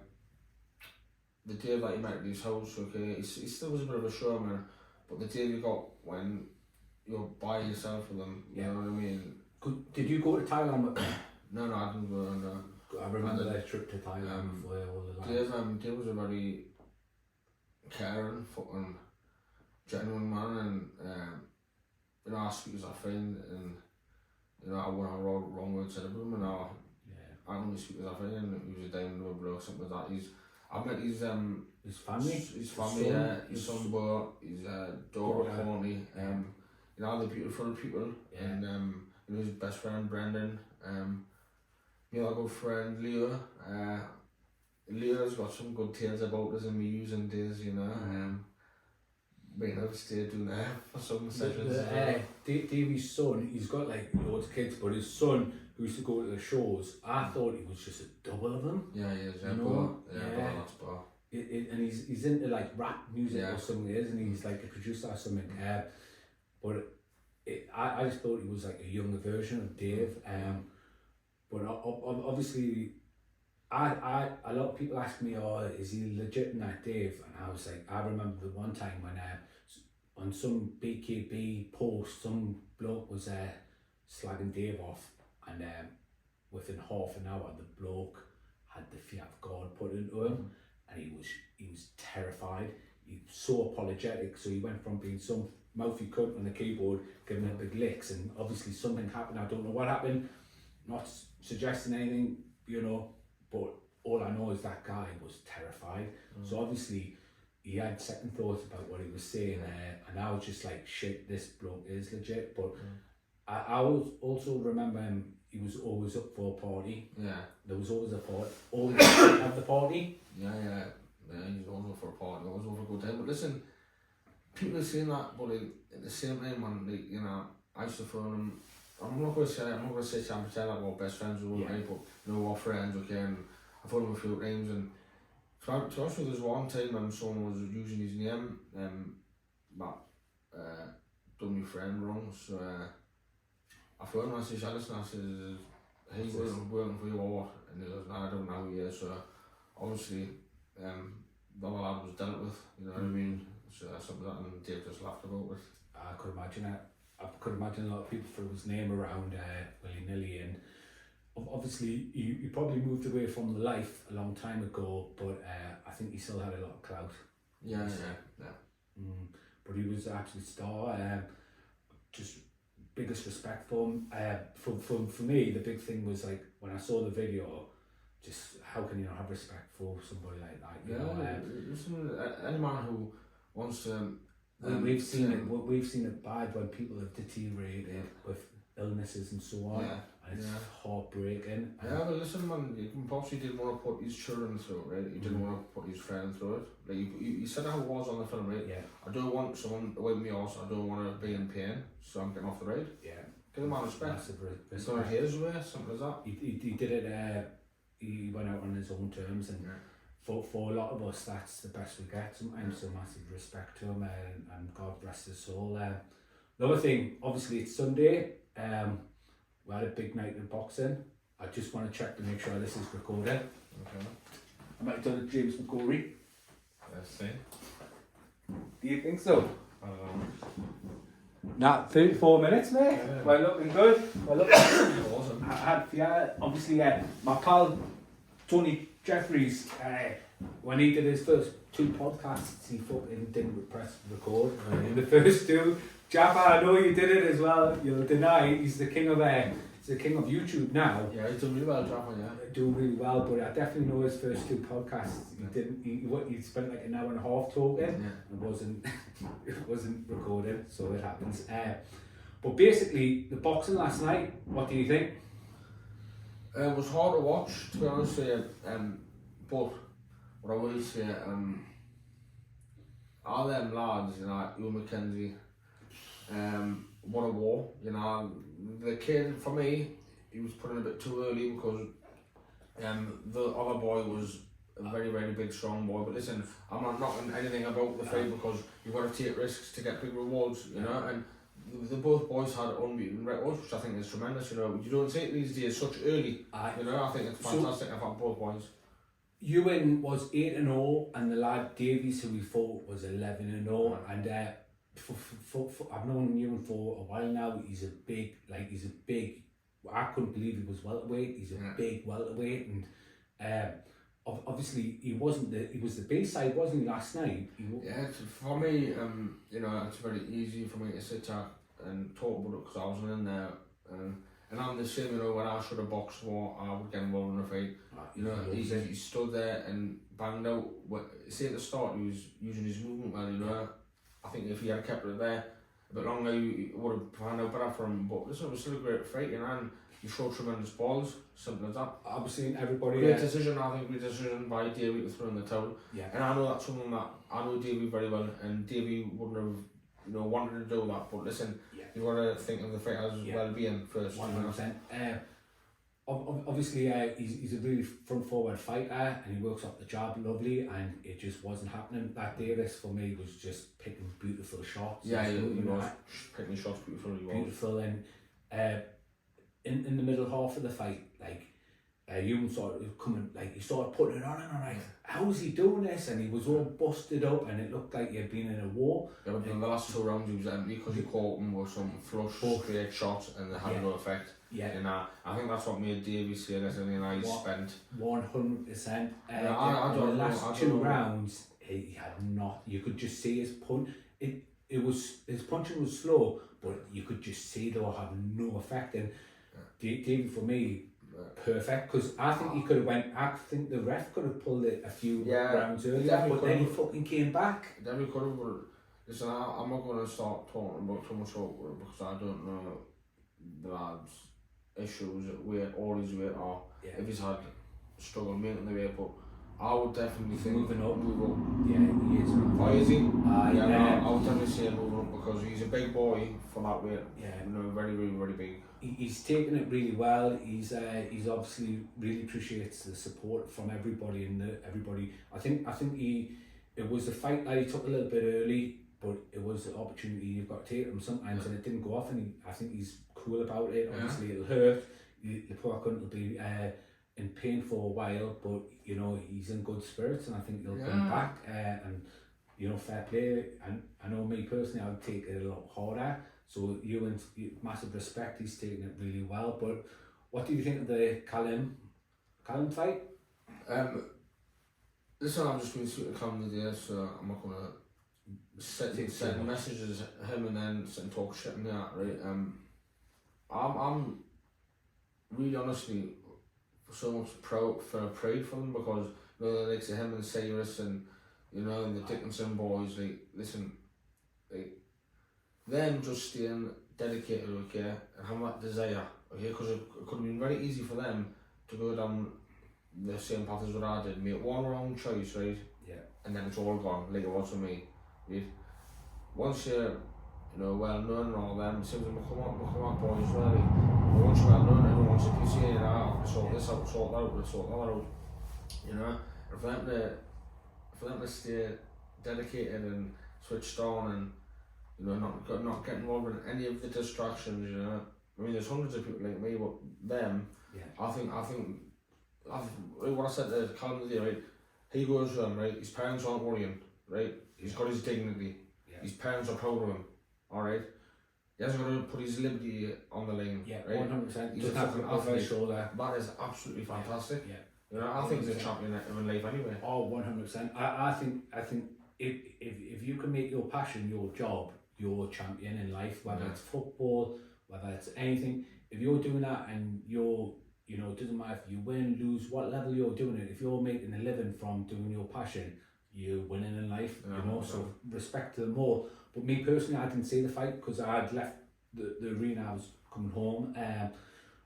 The Dave that he met at his house, okay, he still was a bit of a showman, but the Dave you got when you're by yourself with them, you know what I mean? Did you go to Thailand with them? No, I didn't go. No. I remember their trip to Thailand before all the lads. Dave was a very caring, fucking genuine man, and you know, I speak as I find, and you know, I went on wrong words said about him, and I only speak as I find, and he was a diamond of a bloke, something like that. I met his family, his son, Bo, his daughter, Courtney, you know, they're beautiful people, and you know, his best friend Brendan, my other good friend Leo, Leo's got some good tales about us and me using days, you know, may have stayed doing that for some sessions. Davey's son, he's got like loads of kids, but his son who used to go to the shows, I thought he was just a double of them. Yeah, he is, you know? That's Bo. And he's into like rap music or something, isn't he? He's like a producer or something. But I just thought he was like a younger version of Dave. But obviously, a lot of people ask me, oh, is he legit in that Dave? And I was like, I remember the one time when on some BKB post, some bloke was slagging Dave off, and within half an hour, the bloke had the fear of God put into him, and he was terrified. He was so apologetic, so he went from being some mouthy cunt on the keyboard, giving it big licks, and obviously something happened. I don't know what happened, not suggesting anything, you know, but all I know is that guy was terrified. So obviously he had second thoughts about what he was saying, and I was just like, shit, this bloke is legit. But I also remember him, he was always up for a party. Yeah. There was always a party. Always have the party. Yeah, he's always up for a party, always up for a good time. But listen, people are saying that, but at the same time, man, like, you know, I used to phone him. I'm not going to say pretend like we're best friends with him, but you know, we're friends, okay, and I phoned him a few times, and to be honest with you, there's one time when someone was using his name, but done my friend wrong, so I phoned him and I said, listen, I said, hey, working for you or what? And he goes, no, I don't know who he is, so obviously, the other lad was dealt with, you know what I mean, so something like that, and Dave just laughed about it. I could imagine it. I could imagine a lot of people threw his name around willy-nilly, and obviously he probably moved away from the life a long time ago, but I think he still had a lot of clout. Yeah. But he was an absolute star. Just biggest respect for him. For me, the big thing was like when I saw the video, just how can you not have respect for somebody like that? You know, listen, any man who wants to. We've seen it bad when people have deteriorated with illnesses and so on, and it's heartbreaking. Yeah, but listen, man, he possibly didn't want to put his children through it, right? He didn't want to put his friend through it. Like he said how it was on the film, right? Yeah. I don't want someone with me also. I don't want to be in pain, so I'm getting off the ride. Yeah. Give him my respect. Massive respect. It's not his way, something like that. He did it. He went out on his own terms, and for a lot of us, that's the best we get. Sometimes, so massive respect to him, and God bless his soul. The other thing, obviously, it's Sunday. We had a big night of boxing. I just want to check to make sure this is recorded. Okay. I might have done a James McCrory. Let's see. Do you think so? Nah, 34 minutes, mate. Yeah. We're looking good. Awesome. I had, obviously, my pal Tony Jeffries, when he did his first 2 podcasts, he fucking didn't press record. The first 2, Jaffa, I know you did it as well. You'll deny he's the king of YouTube now. Yeah, he's doing really well, Jaffa. Yeah, doing really well. But I definitely know his first 2 podcasts. He spent like an hour and a half talking. And it wasn't recorded, so it happens. But basically, the boxing last night. What do you think? It was hard to watch, to be honest with you, but what I will say, all them lads, you know, Ewan Mckenzie, what a war, you know, the kid, for me, he was put in a bit too early because the other boy was a very, very big, strong boy, but listen, I'm not knocking anything about the fight because you've got to take risks to get big rewards, you know, and the both boys had unbeaten records, which I think is tremendous, you know. You don't see it these days such early, you know. I think it's fantastic to have both boys. Ewan was 8-0, and the lad Davies, who we fought, was 11-0, and I've known Ewan for a while now. He's a big I couldn't believe he was welterweight. He's a big welterweight, and obviously he was the B-side, wasn't he, last night? For me, you know, it's very easy for me to sit there and talk about it because I wasn't in there, and I'm the same, you know, when I should have boxed more, I would get involved in a fight. You know, he stood there and banged out. See, at the start he was using his movement well, you know. I think if he had kept it there a bit longer, he would have found out better for him. But listen, it was still a great fight, you know, and he showed tremendous balls, simple as that. Obviously, everybody... Great decision, I think, great decision by Davey to throw in the towel. Yeah. And I know that's something that, I know Davey very well, and Davey wouldn't have, you know, wanted to do that. But listen, you've got to think of the fighter's well-being first. 100%. Obviously, he's a really front-forward fighter, and he works up the job lovely, and it just wasn't happening. That Davis, for me, was just picking beautiful shots. Yeah, he was picking shots beautifully. Beautiful, and in the middle half of the fight, like, Ewan started coming, like, he started putting it on, and I'm like, how is he doing this? And he was all busted up, and it looked like he had been in a war. Yeah, but in the last 2 rounds, he was empty because he caught him with some flush, straight shots, and they had no effect. Yeah. And I think that's what made Davey say this, and he spent 100%. The last 2 rounds, he had not. You could just see his punch. His punching was slow, but you could just see they were having no effect. And Davey, for me, perfect, because I think he could have went. I think the ref could have pulled it a few rounds earlier, but then he fucking came back. Then we could have. Listen, I'm not going to start talking about too much about it because I don't know the lad's issues at weight or his weight, or if he's had struggle making the weight, but I would definitely think moving up. Move up. Yeah, he is. Why is he? I would definitely say move up because he's a big boy for that weight. Yeah, you know, very, very, very big. He's taken it really well. He's obviously really appreciates the support from everybody I think it was a fight that he took a little bit early, but it was an opportunity you've got to take him sometimes, and it didn't go off. And I think he's cool about it. Obviously, it'll hurt. The poor cunt will be in pain for a while, but you know he's in good spirits, and I think he'll come back. And you know, fair play. And I know me personally, I'd take it a lot harder. So Ewan's massive respect. He's taking it really well. But what do you think of the Calum fight? Listen, I've just been speaking to Calum today, so I'm not gonna send messages to him and then sit and talk shit and that, right? I'm really honestly so much pride for them because you know the likes of him and Cyrus and you know the Dickinson boys, like listen, like them just staying dedicated, okay, and have that desire, okay, because it could have been very easy for them to go down the same path as what I did, make one wrong choice, right? Yeah. And then it's all gone, like it was for me, right? Once you're, you know, well known and all them, it seems like McCrory boys as well, but once you're well known, everyone wants to be saying, sort this out, sort that out, sort that out, you know? And for them to stay dedicated and switched on and you know, not getting involved in any of the distractions, you know. I mean, there's hundreds of people like me, but them, I think, what I said to Calum today, right, he goes home, right, his parents aren't worrying, right, he's got his dignity, his parents are proud of him, alright, he hasn't got to put his liberty on the line, right, 100%, he's a fucking athlete, that is absolutely fantastic, yeah. You know, I think he's a champion in life anyway. Oh, 100%, I think if you can make your passion your job, you're a champion in life, whether it's football, whether it's anything. If you're doing that and you're, you know, it doesn't matter if you win, lose, what level you're doing it, if you're making a living from doing your passion, you're winning in life, you know, so respect to them all. But me personally, I didn't see the fight because I had left the arena, I was coming home.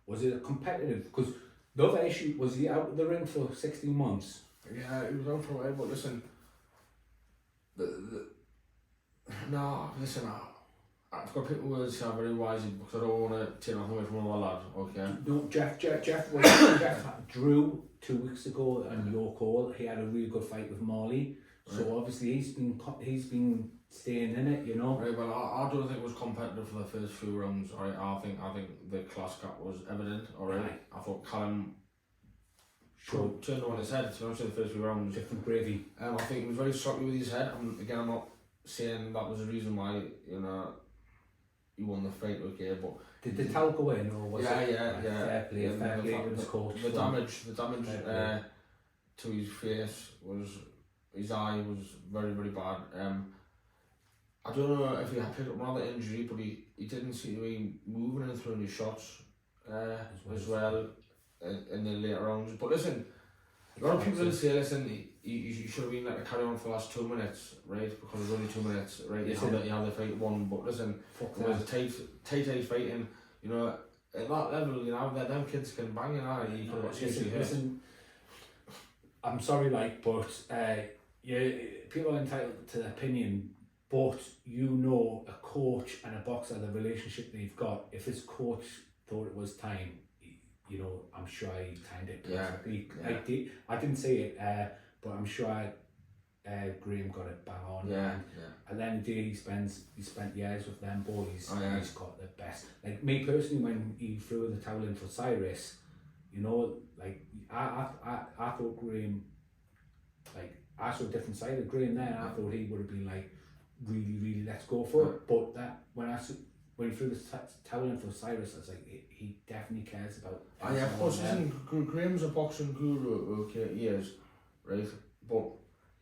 Was it competitive? Because the other issue, was he out of the ring for 16 months? Yeah, he was out for a while, but listen, no, listen, I've got people who say I'm very wise because I don't want to take nothing away from my lad, okay? No, Jeff drew 2 weeks ago on your call. He had a really good fight with Marley, so obviously he's been staying in it, you know. Right, well, I don't think it was competitive for the first few rounds. Alright, I think the class gap was evident. Alright, I thought Calum turned on his head. To be honest, the first few rounds. Different gravy. I think he was very sloppy with his head. Again, I'm not saying that was the reason why, you know, he won the fight, okay, but Did the towel go in, or was it? Yeah. Fair play to his coach. The damage to his face was, his eye was very, very bad. I don't know if he had picked up another injury, but he didn't seem to be moving and throwing his shots as well in the later rounds. But listen, a lot of people will say, listen, you should have been let to carry on for the last 2 minutes, right? Because it was only 2 minutes, right? You have the fight won, but listen, it was a tight fighting, you know, at that level, you know, them kids can bang, you know, you could have got seriously hurt. Listen, I'm sorry, but people are entitled to their opinion, but you know, a coach and a boxer, the relationship they've got, if his coach thought it was time, you know, I'm sure he timed it perfectly. Yeah. I didn't say it, but I'm sure Graham got it bang on. And then the day he spent years with them boys. He's got the best. Like me personally, when he threw the towel in for Cyrus, you know, like I thought Graham, like I saw a different side of Graham there. I thought he would have been like really let's go for it. But that when he threw the towel in for Cyrus, I was like, he definitely cares about. Yeah, of course. Listen, Graham's a boxing guru. Okay, he is, right? But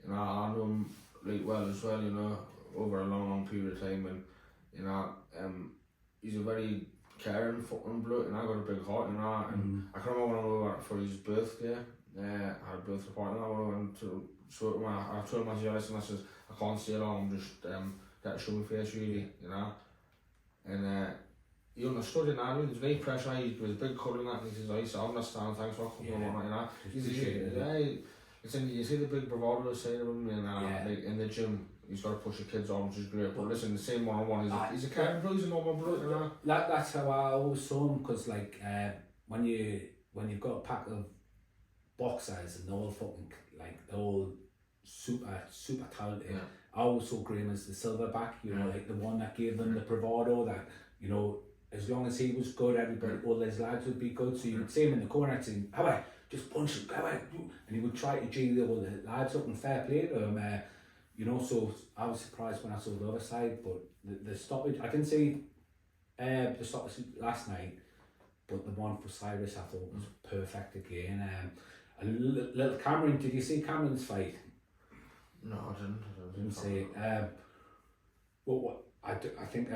you know, I know him like well as well. You know, over a long period of time, and you know, he's a very caring fucking bloke, and I got a big heart, you know. And I can remember when I went for his birthday. I had a birthday party, and I went to show him. I told him, I said, I can't stay long. I'm just get to show my face really, you know. And he understood it now. There's no pressure. He was a big cuddle and that, and he says, I understand. Thanks for coming on, you know. Listen, you see the big bravado side of him, you know, like in the gym. He's got to push the kids on, which is great. But listen, the same one-on-one, he's a caring bro, he's a normal bro, you know. That's how I always saw him, because like when you've got a pack of boxers and they're all fucking like they're all super talented. I always saw Graham as the silverback, you know, like the one that gave them the bravado that, you know, as long as he was good, everybody, all his lads would be good. So you would see him in the corner and say, how about just punch him, how about, and he would try to G all the lads up and fair play to him. You know, so I was surprised when I saw the other side, but the stoppage, I didn't see the stoppage last night, but the one for Cyrus I thought was perfect again. And little Cameron, did you see Cameron's fight? No, I didn't see it. I think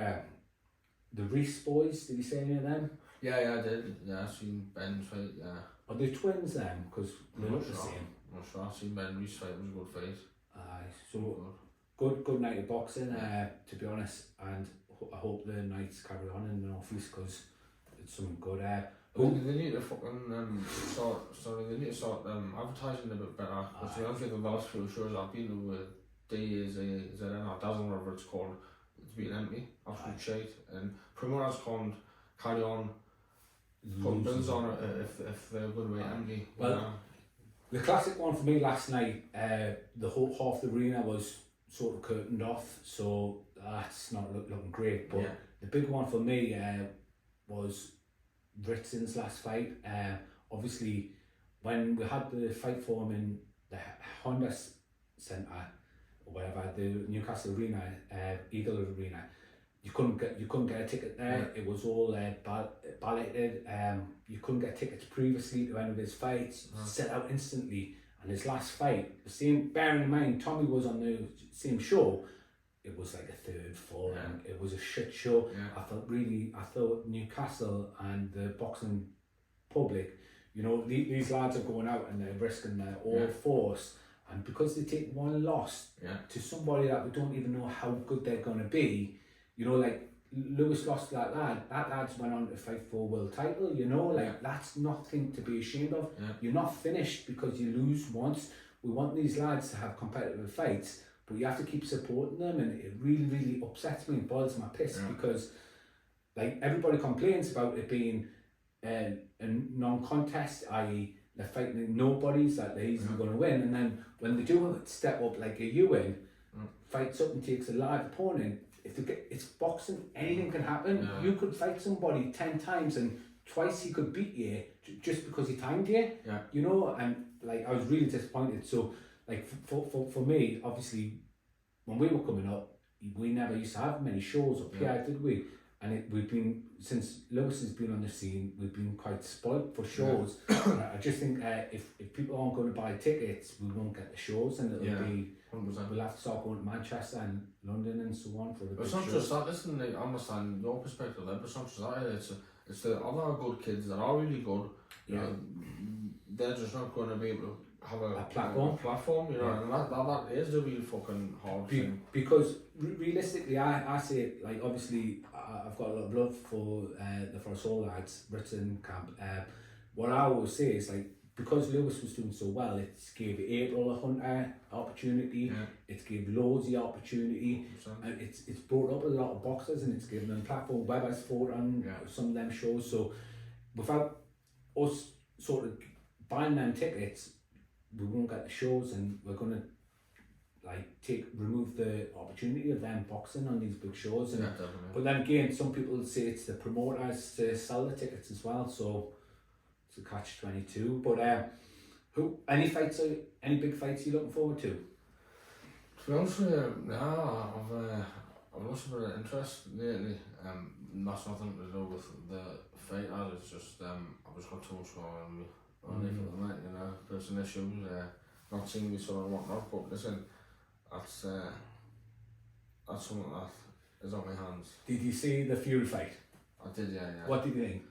the Reese boys, did you see any of them? Yeah, I did. Yeah, I seen Ben's fight, yeah. Are they twins then? Because they look the same. I'm not sure. I seen Ben Reese fight, it was a good fight. So good night of boxing, to be honest, and I hope the nights carry on in the office, because it's something good. They need to fucking they need to start advertising a bit better, because I think the last few shows I've been to with DAZN or DAZN, whatever it's called, it's been empty, absolute shite, and promoters can't carry on putting bills on it if they're going to be empty. Well, the classic one for me last night, the whole half the arena was sort of curtained off, so that's not looking great. But the big one for me was Britson's last fight. Obviously, when we had the fight for him in the Honda Centre or whatever, the Newcastle Arena, Eagle Arena, you couldn't get a ticket there. It was all balloted. You couldn't get tickets previously to any of his fights. Set out instantly. And his last fight, the same. Bearing in mind, Tommy was on the same show. It was like a third, fourth, and it was a shit show. I thought Newcastle and the boxing public, you know, these lads are going out and they're risking their all force, and because they take one loss to somebody that we don't even know how good they're going to be, you know, like Lewis lost to that lad's went on to fight for a world title, you know, like that's nothing to be ashamed of. You're not finished because you lose once. We want these lads to have competitive fights, but you have to keep supporting them, and it really upsets me and boils my piss because like everybody complains about it being a non-contest, i.e. they're fighting nobodies that they're easily going to win, and then when they do step up like a Ewan, fights up and takes a live opponent, it's boxing, anything can happen. You could fight somebody 10 times and twice he could beat you just because he timed you, you know, and like I was really disappointed. So like for me, obviously when we were coming up, we never used to have many shows up here, did we? and we've been, since Lewis has been on the scene, we've been quite spoilt for shows. I just think if people aren't going to buy tickets, we won't get the shows, and it'll be 100%. we'll have to start going to Manchester and London and so on for the big It's not shows. just that, listen, I understand your perspective there, but it's not just that, it's the other good kids that are really good, you know, they're just not going to be able to have a platform, you know, and that is the real fucking hard thing. Because realistically, I say it, like, obviously I've got a lot of love for the For Us All lads, Britain camp. What I always say is, like, because Lewis was doing so well, it gave April a Hunter opportunity, it's gave loads the opportunity, 100%. and it's brought up a lot of boxers, and it's given them platform. Webber's fought on some of them shows, so without us sort of buying them tickets, we won't get the shows, and we're gonna like remove the opportunity of them boxing on these big shows. And but then again, some people say it's the promoters to sell the tickets as well, so it's a catch-22. But any big fights you looking forward to? To be honest with you, I've lost a bit of interest lately. That's nothing to do with the fight, it's just I've just got too much going on me. Only for the night, you know, personal issues, not seeing me son and whatnot, but listen, that's something that is on my hands. Did you see the Fury fight? I did, yeah. What did you think?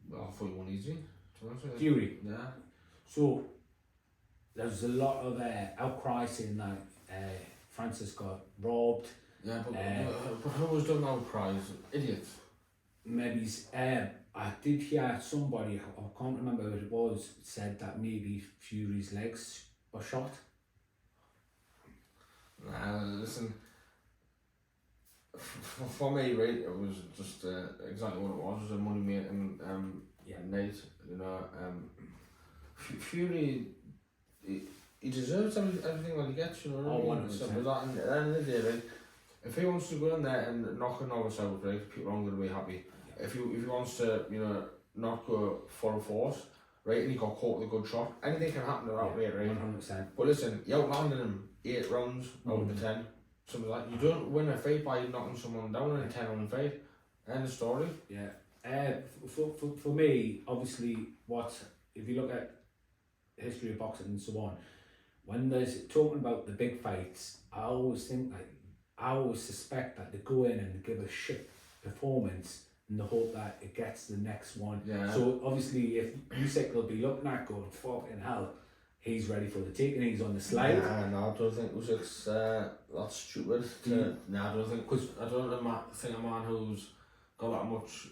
Well, I thought you won easy, to be honest with you. Fury? Yeah. So, there's a lot of outcry saying that Francis got robbed. Yeah, but who was doing outcries? Idiots. Maybe, I did hear somebody, I can't remember who it was, said that maybe Fury's legs were shot. Listen, for me, right, it was just exactly what it was. It was a money making night, you know. Fury, he deserves everything that he gets, you know what I mean? So, but at the end of the day, right, if he wants to go in there and knock a novice out, right, people aren't going to be happy. If he wants to, you know, not go full force, right, and he got caught with a good shot, anything can happen to that weight, right? 100%. But listen, you outlanded him 8 rounds out of the 10, something like that. You don't win a fight by knocking someone down in a 10-round fight. End of story. Yeah. For me, obviously, if you look at history of boxing and so on, when there's talking about the big fights, I always suspect that they go in and give a shit performance in the hope that it gets the next one. Yeah. So obviously, if Usyk will be looking at going, fucking hell, he's ready for the taking, he's on the slide. No, I don't think Usyk's that's stupid. I don't think, because I don't think a man who's got that much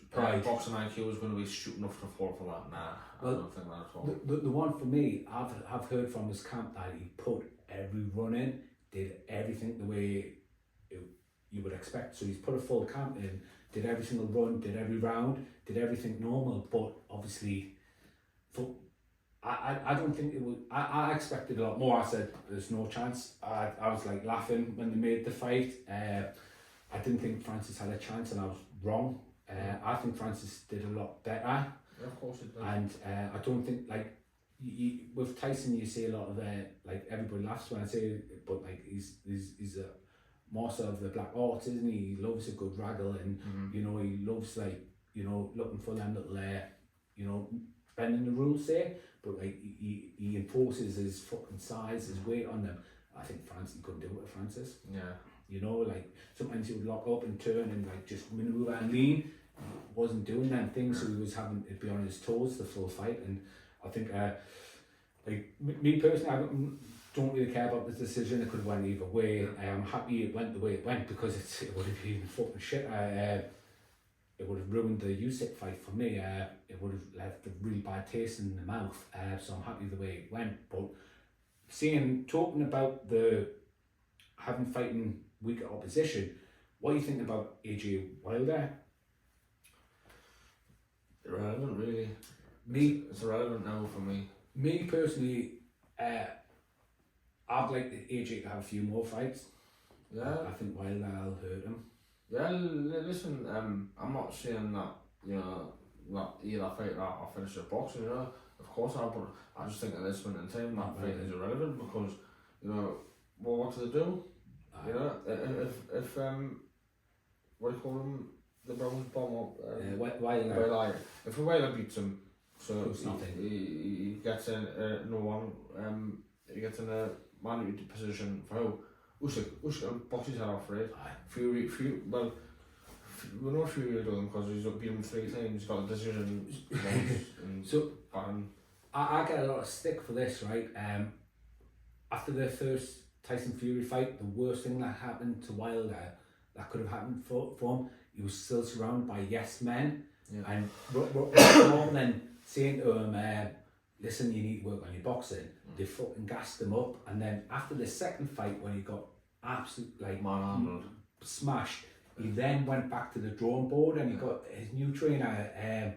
boxing IQ is going to be stupid enough to fall for that. I don't think that at all. The one for me, I've heard from his camp that he put every run in, did everything the way you would expect. So he's put a full camp in, did every single run, did every round, did everything normal, but obviously, I don't think it was, I expected a lot more. I said, there's no chance. I was like laughing when they made the fight. I didn't think Francis had a chance, and I was wrong. I think Francis did a lot better. Yeah, of course it did. And I don't think, like, with Tyson, you see a lot of like, everybody laughs when I say it, but like, he's a master of the black arts, isn't he? He loves a good wraggle, and you know, he loves, like, you know, looking for them little you know, bending the rules there, but like, he enforces his fucking size, his weight on them. I think Francis couldn't do it with Francis. Yeah. You know, like, sometimes he would lock up and turn and like just manoeuvre and lean. Wasn't doing them things, so he was having to be on his toes the full fight. And I think, like, me personally, I don't really care about the decision. It could have went either way. I'm happy it went the way it went, because it would have been fucking shit. It would have ruined the Usyk fight for me. It would have left a really bad taste in the mouth. So I'm happy the way it went. But talking about having fighting weaker opposition, what do you think about AJ Wilder? Irrelevant, really. It's irrelevant now for me. Me personally, I'd like AJ to have a few more fights. Yeah. I think Wilder will hurt him. Yeah, listen, I'm not saying that, you know, that either fight or finish the boxing, you know. Of course but I just think at this point in time that fight is irrelevant, because, you know, well, what do they do? You know, if what do you call them? the Browns bomb up. Wilder. Well, if Wilder beats him, so It's nothing. he gets in no one. He gets in a man position for how Usyk boxes head off, right? Fury, well, we know Fury will do him because he's beat him 3 times. He's got a decision once. And So I get a lot of stick for this, right? After the first Tyson Fury fight, the worst thing that happened to Wilder that could have happened for him, he was still surrounded by yes men, and rather than saying to him, listen, you need to work on your boxing, they fucking gassed him up. And then after the second fight, when he got absolutely smashed, he then went back to the drawing board and he got his new trainer.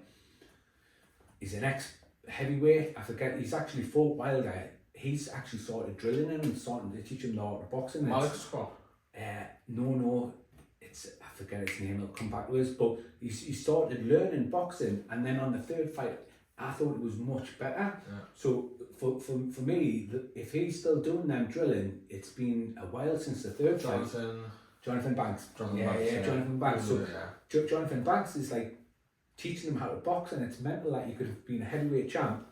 He's an ex-heavyweight, I forget, he's actually fought Wilder. He's actually started drilling him and starting to teach him the art of boxing. Scott? No, I forget his name, it'll come back to us, but he started learning boxing, and then on the third fight, I thought it was much better. So for me, if he's still doing them drilling, it's been a while since the third fight. Jonathan Banks. Jonathan Banks. So Jonathan Banks is like teaching him how to box, and it's mental that you could have been a heavyweight champ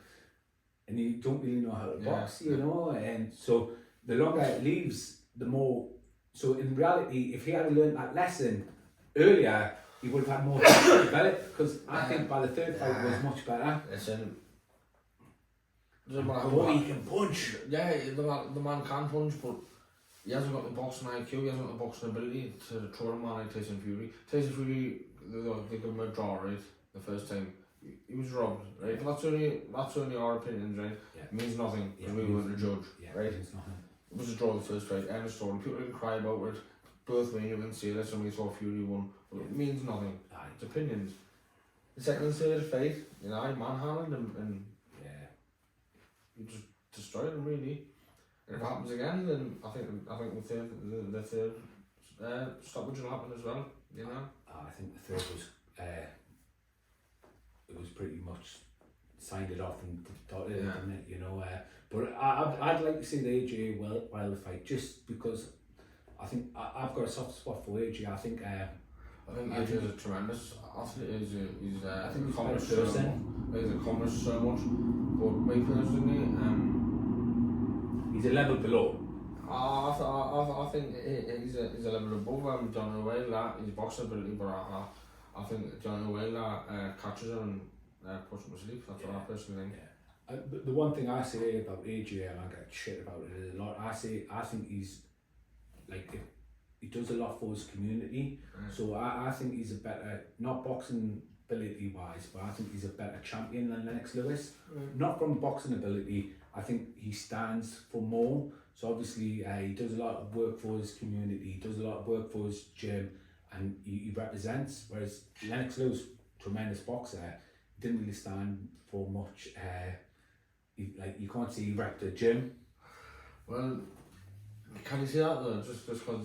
and you don't really know how to box, you know. And so the longer it leaves, the more. So in reality, if he had learned that lesson earlier, he would have had more time to develop, because I think by the third fight it was much better. Listen, doesn't matter how he can punch. Yeah, the man can punch, but he hasn't got the boxing IQ, he hasn't got the boxing ability to throw a man like Tyson Fury. Tyson Fury, they give him a draw, right? The first time. He was robbed, right? But that's only our opinions, right? It means nothing, because we weren't the judge, right? It means nothing. It was a draw the first fight, end of story. People didn't cry about it. Both men, you didn't say this, and we thought Fury won. But it means nothing. It's opinions. The second and third fight, you know, I manhandled him and you just destroyed him, really. And if it happens again, then I think the third stoppage will happen as well, you know. I think the third was it was pretty much signed it off and dotted, didn't it, you know. But I'd like to see the AJ Wilder fight, just because I think I've got a soft spot for AJ. I think AJ is a tremendous athlete. He's accomplished so much. He's accomplished so much. But me personally, he's a level below. I think he's a level above John Wilder. His boxing ability, but I think John Wilder catches him and puts him to sleep. That's what I personally think. The one thing I say about AJ, and I get shit about it a lot, I think he's like, he does a lot for his community. So I think he's a better, not boxing ability wise, but I think he's a better champion than Lennox Lewis. Not from boxing ability, I think he stands for more. So obviously he does a lot of work for his community, he does a lot of work for his gym, and he represents, whereas Lennox Lewis, tremendous boxer, didn't really stand for much. You can't see he wrecked a gym. Well, can you see that though? Just because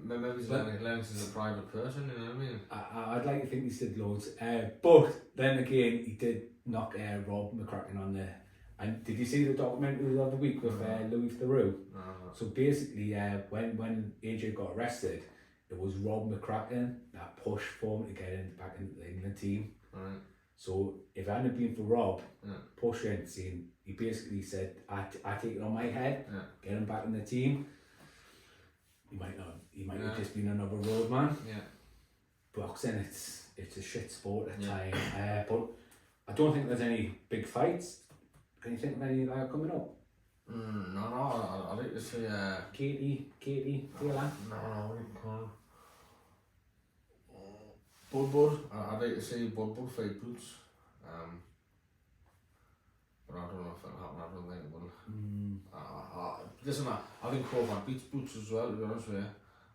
maybe Lennox is a private person, you know what I mean? I'd like to think he did loads, but then again, he did knock Rob McCracken on there. And did you see the documentary the other week with Louis Theroux? No. So basically, when AJ got arrested, it was Rob McCracken that pushed for him to get back into the England team. Right. So if it hadn't been for Rob pushing, he basically said, I take it on my head, get him back in the team. He might have just been another road man. Boxing, it's a shit sport at times. But I don't think there's any big fights. Can you think of any that are coming up? No, I'd like to see Katie, Taylor. No, Bud. I'd like to see Bud fight Boots. But I don't know if that'll happen. I don't think it will. Listen, I think Crawford beats Boots as well, to be honest with you.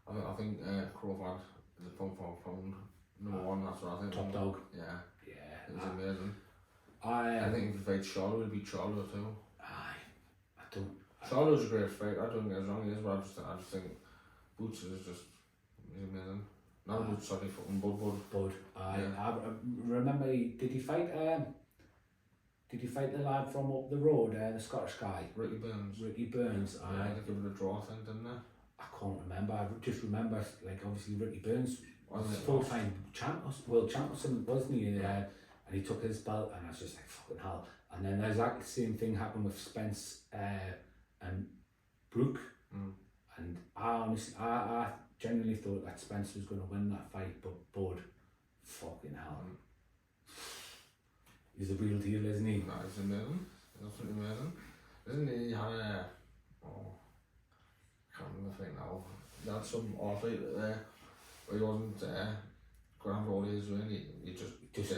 I think Crawford is a pound for pound number one, that's what I think. Top dog. Yeah. Yeah. It's amazing. I think if he fights Charlo, he'll beat Charlo too. I don't. Charlo's a great fight, I don't get as wrong, he is, but I just think Boots is just amazing. Not Boots, sorry, fucking Bud. I remember, did he fight the lad from up the road, the Scottish guy? Ricky Burns. They gave it a draw, I think, didn't they? I can't remember. I just remember, like, obviously Ricky Burns full-time world champ or something, wasn't he? And he took his belt, and I was just like, fucking hell. And then exactly the same thing happened with Spence and Brooke. And I genuinely thought that Spence was going to win that fight, but Bud, fucking hell. He's the real deal, isn't he? No, he's amazing. He's absolutely amazing. Isn't he? He had I can't remember the thing now. He had some athlete there where he wasn't grand all his way. He just does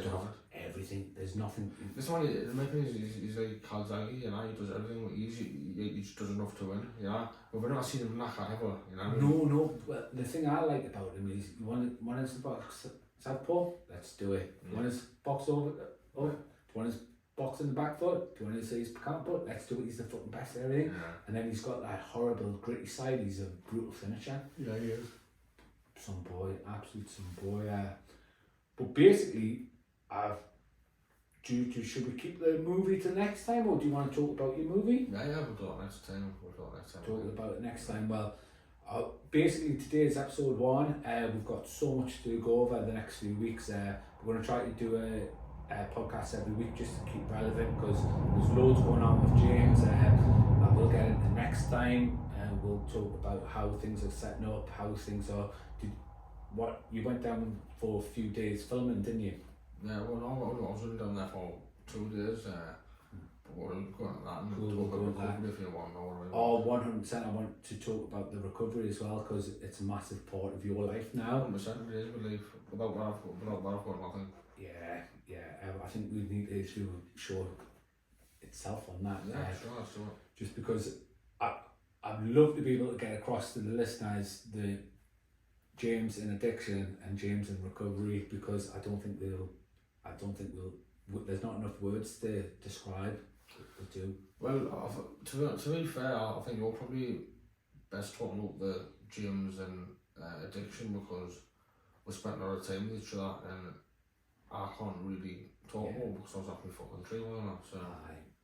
everything. There's nothing. This one, my opinion is he's like Calzaghe, you know. He does everything with ease. He just does enough to win, you know. But we're not seeing him knock out ever, you know. No. Well, the thing I like about him is one is the box southpaw. Let's do it. One is box over. One is box in the back foot. Do you want to say he's counter foot? Let's do it. He's the fucking best at everything. And then he's got that horrible gritty side. He's a brutal finisher. Yeah, he is. Some boy, absolute some boy. But basically, should we keep the movie till next time, or do you want to talk about your movie? Yeah, we'll do it next time. Talk about it next time. Well, basically today's episode 1. We've got so much to go over the next few weeks. We're going to try to do a podcast every week just to keep relevant, because there's loads going on with James. I will get into next time, and we'll talk about how things are setting up, how things are. You went down for a few days filming, didn't you? Yeah, well, no, I was only down there for 2 days. But we'll go into that and talk about recovery if you want to know. Oh, 100%. I want to talk about the recovery as well, because it's a massive part of your life now. 100% it is, believe. Without that, I've got nothing. Yeah. I think we need to do a show itself on that. Yeah, sure. Just because I'd love to be able to get across to the listeners the James in addiction and James in recovery, because I don't think we'll. There's not enough words to describe the two. Well, to be fair, I think you're probably best talking about the James and addiction, because we spent a lot of time with each other, and I can't really talk more because I was up in fucking tree on that. So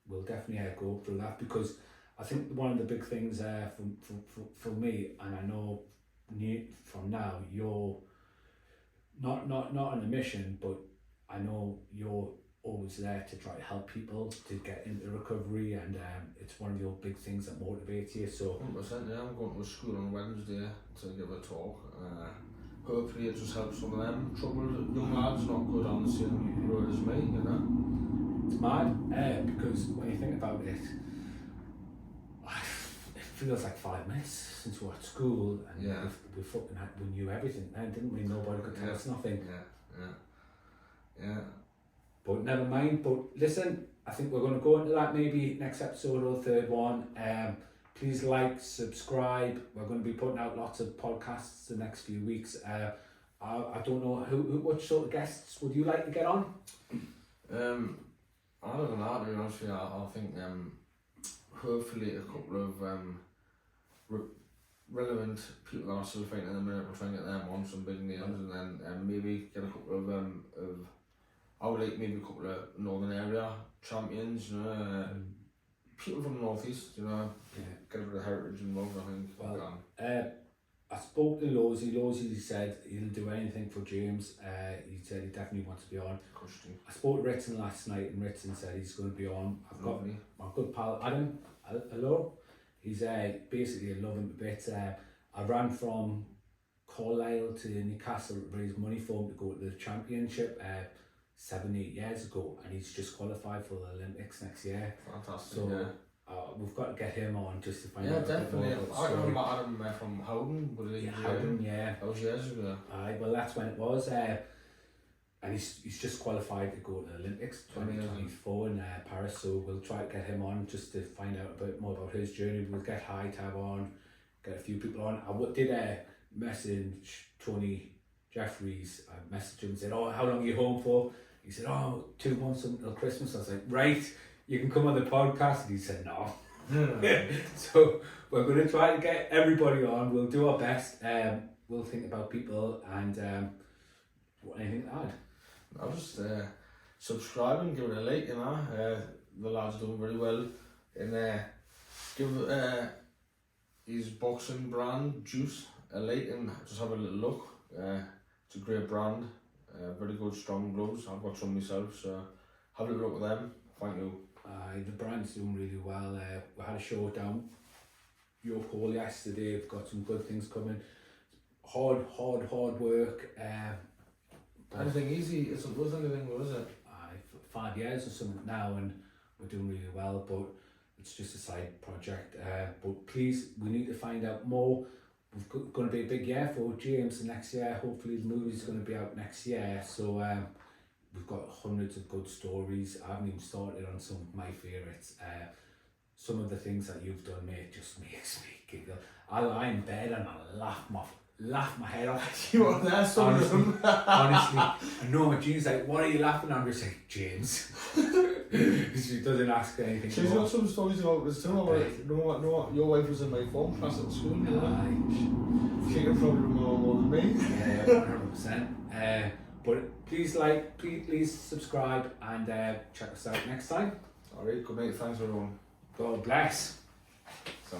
we'll definitely go through that, because I think one of the big things for me, and I know from now you're not on a mission, but I know you're always there to try to help people to get into recovery, and it's one of your big things that motivates you. So 100%, yeah, I'm going to a school on Wednesday to give a talk. Hopefully it just helps some of them troubled young lads not go down the same road as me, you know. It's mad, because when you think about it, it feels like 5 minutes since we were at school, and we knew everything then, didn't we? Nobody could tell us nothing. Yeah. But never mind. But listen, I think we're going to go into that maybe next episode or the third one. Please like, subscribe. We're going to be putting out lots of podcasts the next few weeks. I don't know what sort of guests would you like to get on? I don't know, to be honest with you. I think hopefully a couple of relevant people that are still fighting in the minute, we'll try and get them on, some big names, and then maybe get a couple of I would like maybe a couple of northern area champions, you know, people from the northeast, you know, get a bit of heritage involved, I think. Well, I spoke to Losey said he'll do anything for James. He said he definitely wants to be on. I spoke to Ritson last night, and Ritson said he's going to be on. I've got my good pal Adam, hello. He's basically a loving bit. I ran from Carlisle to Newcastle to raise money for him to go to the championship 7-8 years ago, and he's just qualified for the Olympics next year. Fantastic. So we've got to get him on just to find out. Yeah, definitely. I remember Adam from Howden, that was years ago. Well, that's when it was. And he's just qualified to go to the Olympics 2024 in Paris, so we'll try to get him on just to find out a bit more about his journey. We'll get High Tab on, get a few people on. I did message Tony Jeffries. I messaged him and said, "Oh, how long are you home for?" He said, "Oh, 2 months until Christmas." I was like, "Right, you can come on the podcast." And he said, "No." So we're going to try to get everybody on. We'll do our best. We'll think about people, and anything to add? I'll just subscribe and give it a like, you know. The lad's doing very well. And give his boxing brand, Juice, a like and just have a little look. It's a great brand, very good, strong gloves. I've got some myself, so have a look at them. Thank you. The brand's doing really well. We had a show down your hall yesterday. We've got some good things coming. Hard work. Anything easy isn't worth anything, though, is it? 5 years or something now, and we're doing really well, but it's just a side project. But please, we need to find out more. We've going to be a big year for James next year. Hopefully the movie's going to be out next year, so we've got hundreds of good stories. I haven't even started on some of my favourites. Some of the things that you've done, mate, just makes me giggle. I lie in bed and I laugh my head off. You are there, some of them. Honestly, I know my Jean's like, what are you laughing at? I'm just like, James. She doesn't ask anything. She's got some stories about this too. Like, you know what, your wife was in my form class at school. You know? She can probably remember more than me. Yeah, 100%. But please subscribe and check us out next time. Alright, good night, thanks everyone. God bless. So.